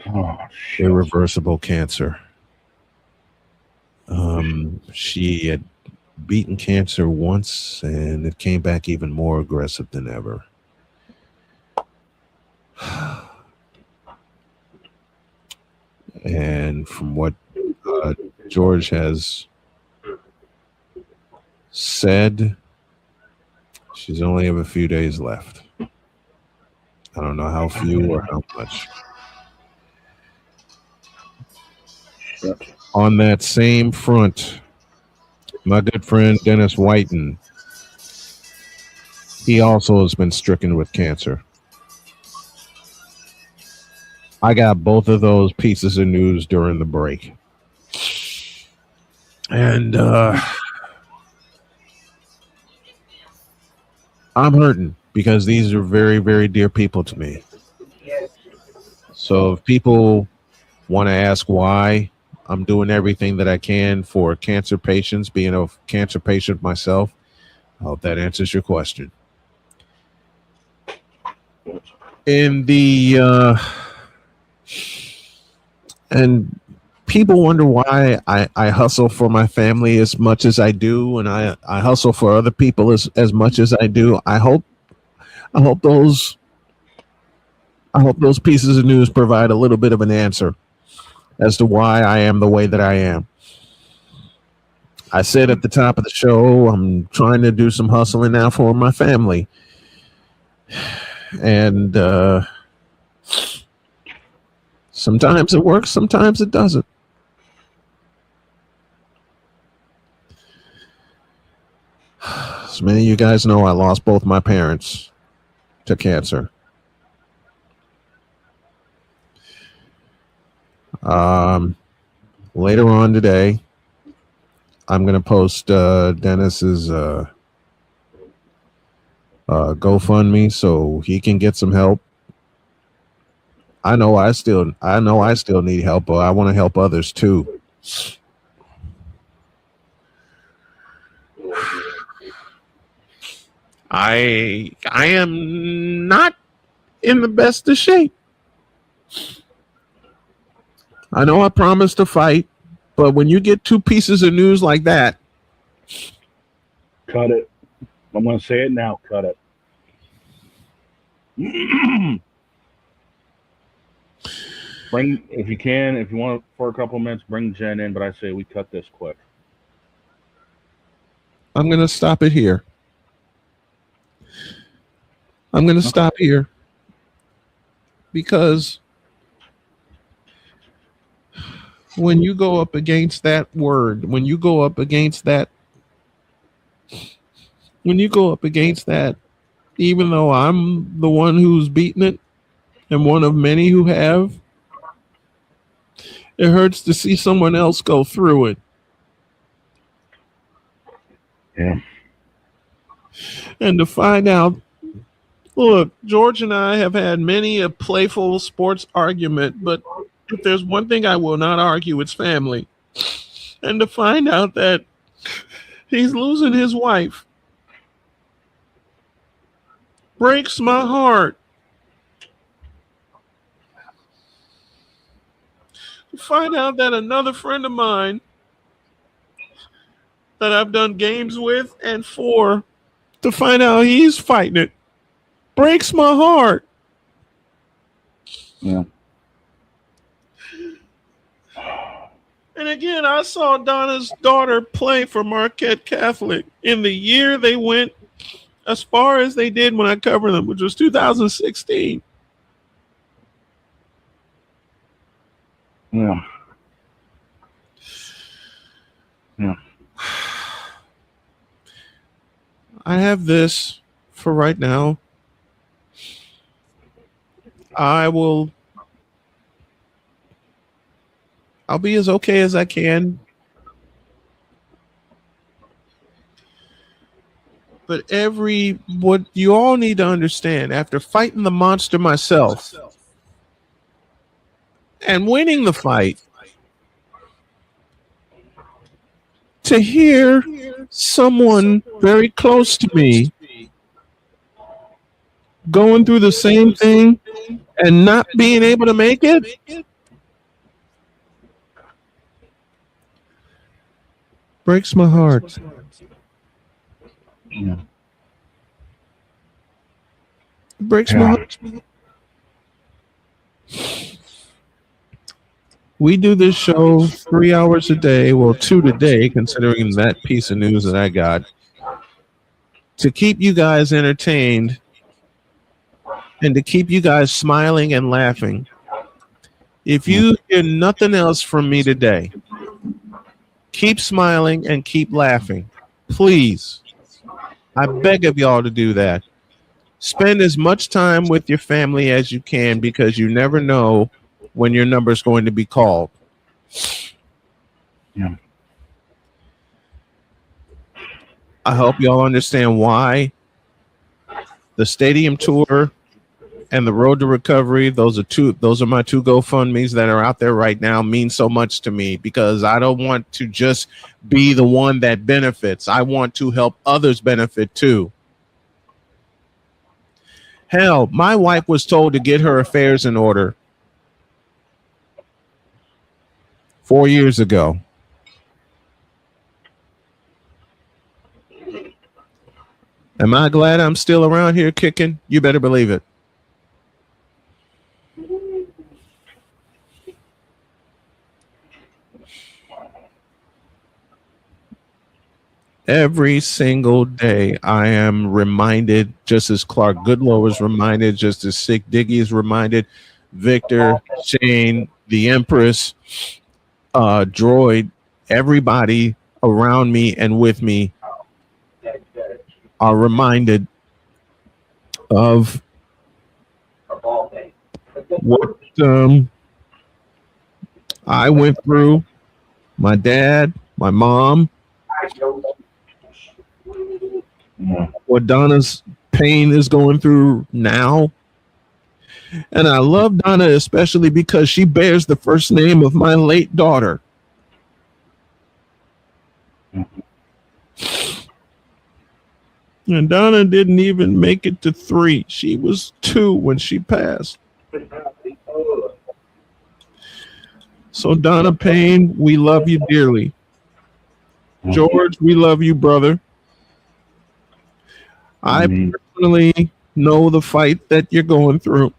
Speaker 4: Oh,
Speaker 1: irreversible cancer. She had beaten cancer once, and it came back even more aggressive than ever. And from what George has said, she's only have a few days left. I don't know how few or how much. On that same front, my good friend Dennis Whiten, he also has been stricken with cancer. I got both of those pieces of news during the break. And I'm hurting because these are very, very dear people to me. So if people want to ask why I'm doing everything that I can for cancer patients, being a cancer patient myself, I hope that answers your question. In the and people wonder why I hustle for my family as much as I do, and I hustle for other people as much as I do. I hope those pieces of news provide a little bit of an answer as to why I am the way that I am. I said at the top of the show, I'm trying to do some hustling now for my family. And sometimes it works, sometimes it doesn't. As many of you guys know, I lost both my parents to cancer. Later on today, I'm going to post Dennis's GoFundMe so he can get some help. I know I still need help, but I want to help others too. I am not in the best of shape. I know I promised to fight, but when you get two pieces of news like that,
Speaker 4: cut it. I'm going to say it now. Cut it. If you want for a couple minutes, bring Jen in, but I say we cut this quick.
Speaker 1: I'm going to stop it here. I'm going to stop here because when you go up against that word, when you go up against that, even though I'm the one who's beaten it and one of many who have, it hurts to see someone else go through it.
Speaker 4: Yeah.
Speaker 1: And to find out, look, George and I have had many a playful sports argument, but if there's one thing I will not argue, it's family. And to find out that he's losing his wife breaks my heart. To find out that another friend of mine that I've done games with and for, to find out he's fighting it, breaks my heart.
Speaker 4: Yeah.
Speaker 1: And again, I saw Donna's daughter play for Marquette Catholic in the year they went as far as they did when I covered them, which was 2016.
Speaker 4: Yeah. Yeah.
Speaker 1: I have this for right now. I'll be as okay as I can. But what you all need to understand, after fighting the monster myself and winning the fight, to hear someone very close to me going through the same thing and not being able to make it, breaks my heart.
Speaker 4: Yeah.
Speaker 1: It breaks my heart. We do this show 3 hours a day, well, 2 today, considering that piece of news that I got, to keep you guys entertained and to keep you guys smiling and laughing. If you hear nothing else from me today, keep smiling and keep laughing. Please. I beg of y'all to do that. Spend as much time with your family as you can, because you never know when your number is going to be called.
Speaker 4: Yeah.
Speaker 1: I hope y'all understand why the stadium tour and the road to recovery, those are my two GoFundMes that are out there right now, mean so much to me, because I don't want to just be the one that benefits. I want to help others benefit too. Hell, my wife was told to get her affairs in order 4 years ago. Am I glad I'm still around here kicking? You better believe it. Every single day, I am reminded, just as Clark Goodlow was reminded, just as Sick Diggy is reminded, Victor, Shane, the Empress, Droid, everybody around me and with me are reminded of what I went through, my dad, my mom, what Donna's pain is going through now. And I love Donna especially because she bears the first name of my late daughter. And Donna didn't even make it to 3. She was 2 when she passed. So Donna Payne, we love you dearly. George, we love you, brother. I personally know the fight that you're going through.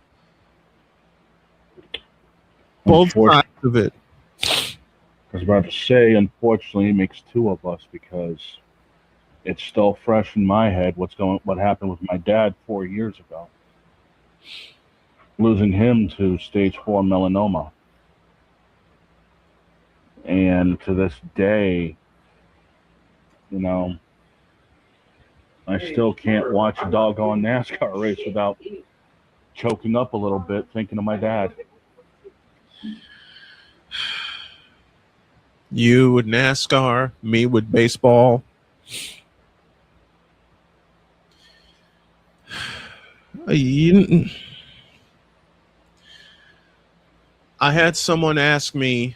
Speaker 1: Both sides of it.
Speaker 4: I was about to say, unfortunately, it makes 2 of us because it's still fresh in my head what happened with my dad 4 years ago. Losing him to stage 4 melanoma. And to this day, you know, I still can't watch a doggone NASCAR race without choking up a little bit thinking of my dad.
Speaker 1: You with NASCAR, me with baseball. I had someone ask me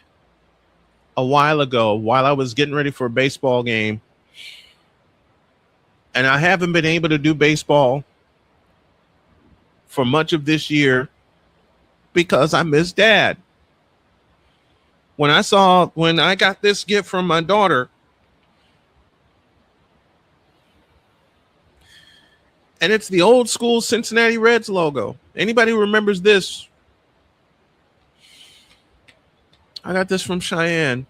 Speaker 1: a while ago while I was getting ready for a baseball game, and I haven't been able to do baseball for much of this year because I miss Dad. When I got this gift from my daughter, and it's the old school Cincinnati Reds logo. Anybody who remembers this? I got this from Cheyenne,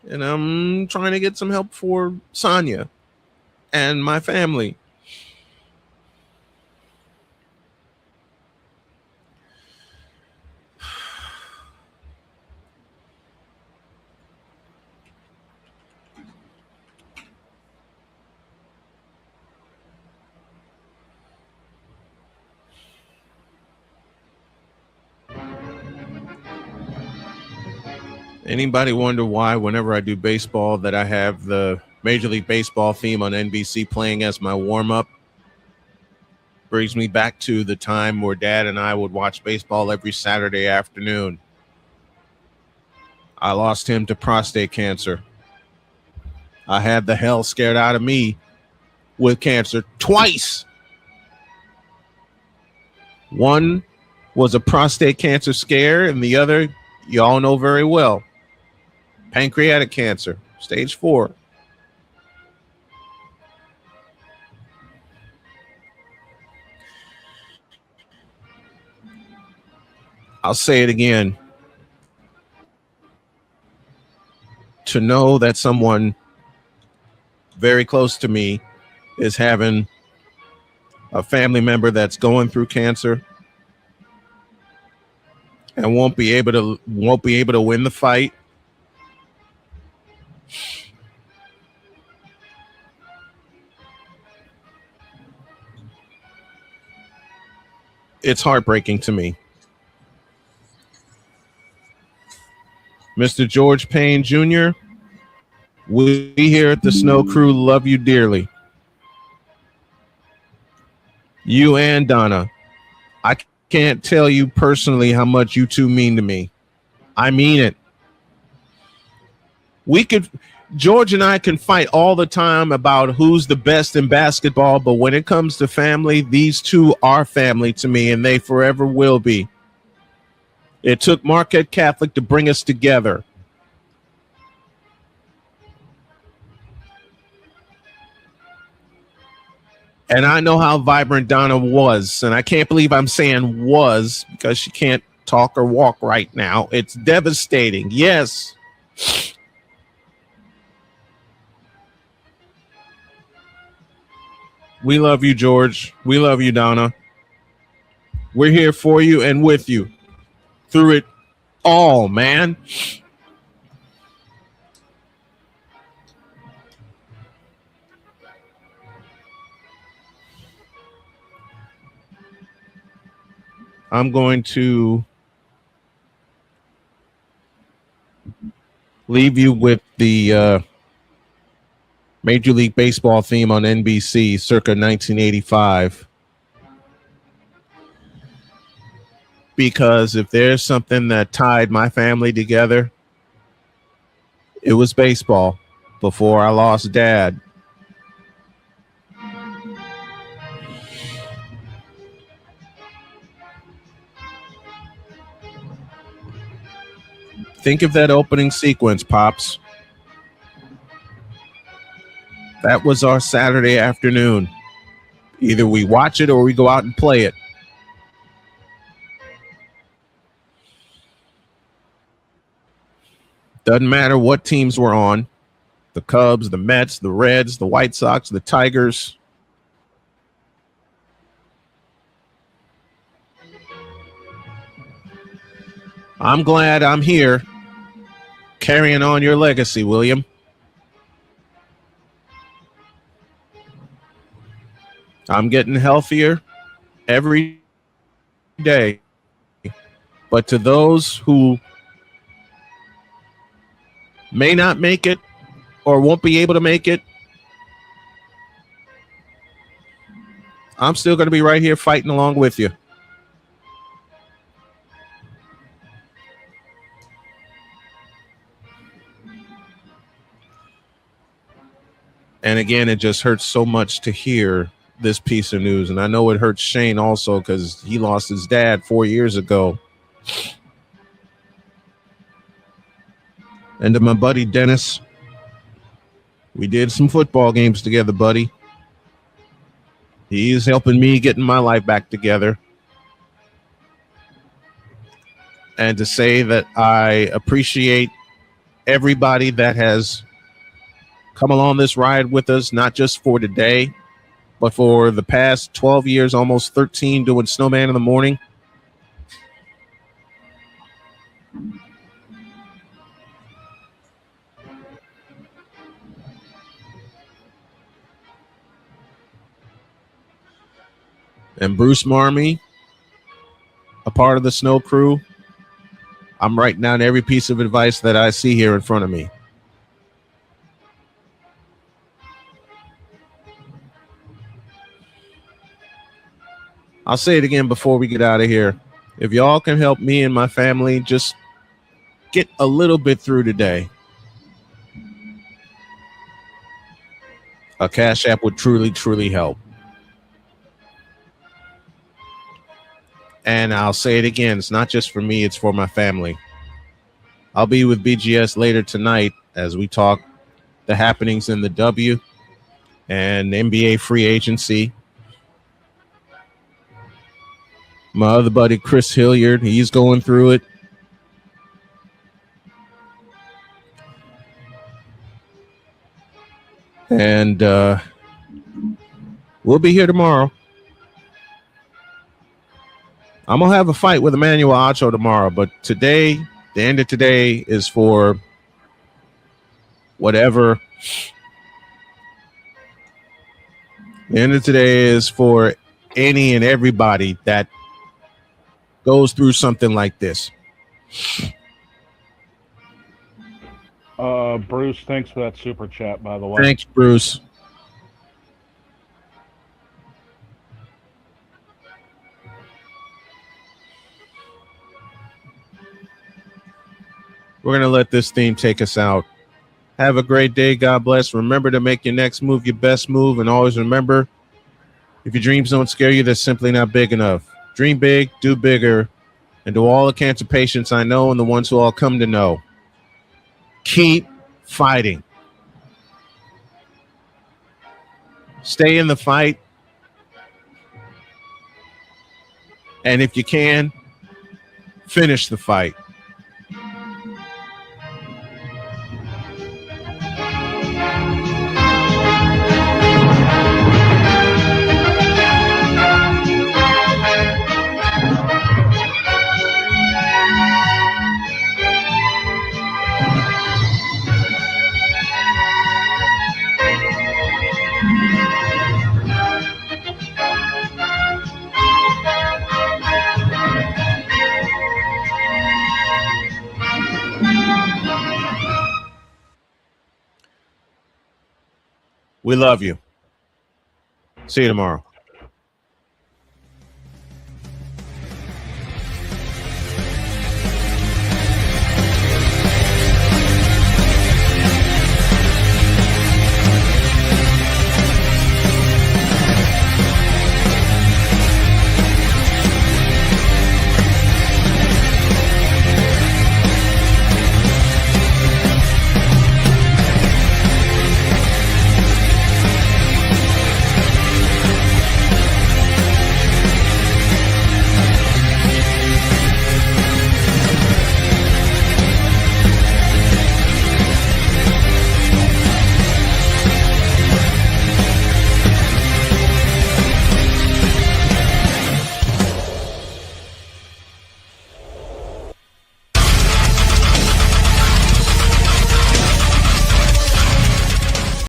Speaker 1: and I'm trying to get some help for Sonia and my family. Anybody wonder why whenever I do baseball that I have the Major League Baseball theme on NBC playing as my warm-up? Brings me back to the time where Dad and I would watch baseball every Saturday afternoon. I lost him to prostate cancer. I had the hell scared out of me with cancer twice. One was a prostate cancer scare, and the other, you all know very well, pancreatic cancer, stage 4. I'll say it again. To know that someone very close to me is having a family member that's going through cancer and won't be able to win the fight. It's heartbreaking to me. Mr. George Payne Jr., we here at the Snow Crew love you dearly. You and Donna. I can't tell you personally how much you two mean to me. I mean it. George and I can fight all the time about who's the best in basketball, but when it comes to family, these two are family to me, and they forever will be. It took Marquette Catholic to bring us together. And I know how vibrant Donna was, and I can't believe I'm saying was because she can't talk or walk right now. It's devastating. Yes. We love you, George. We love you, Donna. We're here for you and with you through it all, man. I'm going to leave you with the Major League Baseball theme on NBC circa 1985. Because if there's something that tied my family together, it was baseball before I lost Dad. Think of that opening sequence, Pops. That was our Saturday afternoon. Either we watch it or we go out and play it. Doesn't matter what teams we're on. The Cubs, the Mets, the Reds, the White Sox, the Tigers. I'm glad I'm here carrying on your legacy, William. I'm getting healthier every day. But to those who may not make it or won't be able to make it, I'm still going to be right here fighting along with you. And again, it just hurts so much to hear this piece of news. And I know it hurts Shane also because he lost his dad 4 years ago. And to my buddy Dennis, we did some football games together, buddy. He's helping me getting my life back together. And to say that I appreciate everybody that has come along this ride with us, not just for today, but for the past 12 years, almost 13, doing Snowman in the Morning. And Bruce Marmee, a part of the Snow Crew, I'm writing down every piece of advice that I see here in front of me. I'll say it again before we get out of here. If y'all can help me and my family just get a little bit through today, a Cash App would truly, truly help. And I'll say it again, it's not just for me, it's for my family. I'll be with BGS later tonight as we talk the happenings in the W and NBA free agency. My other buddy, Chris Hilliard, he's going through it. And we'll be here tomorrow. I'm going to have a fight with Emmanuel Acho tomorrow, but today, the end of today is for whatever. The end of today is for any and everybody that goes through something like this.
Speaker 4: Bruce, thanks for that super chat, by the way.
Speaker 1: Thanks, Bruce. We're going to let this theme take us out. Have a great day. God bless. Remember to make your next move your best move. And always remember, if your dreams don't scare you, they're simply not big enough. Dream big, do bigger. And to all the cancer patients I know and the ones who all come to know, keep fighting. Stay in the fight. And if you can, finish the fight. We love you. See you tomorrow.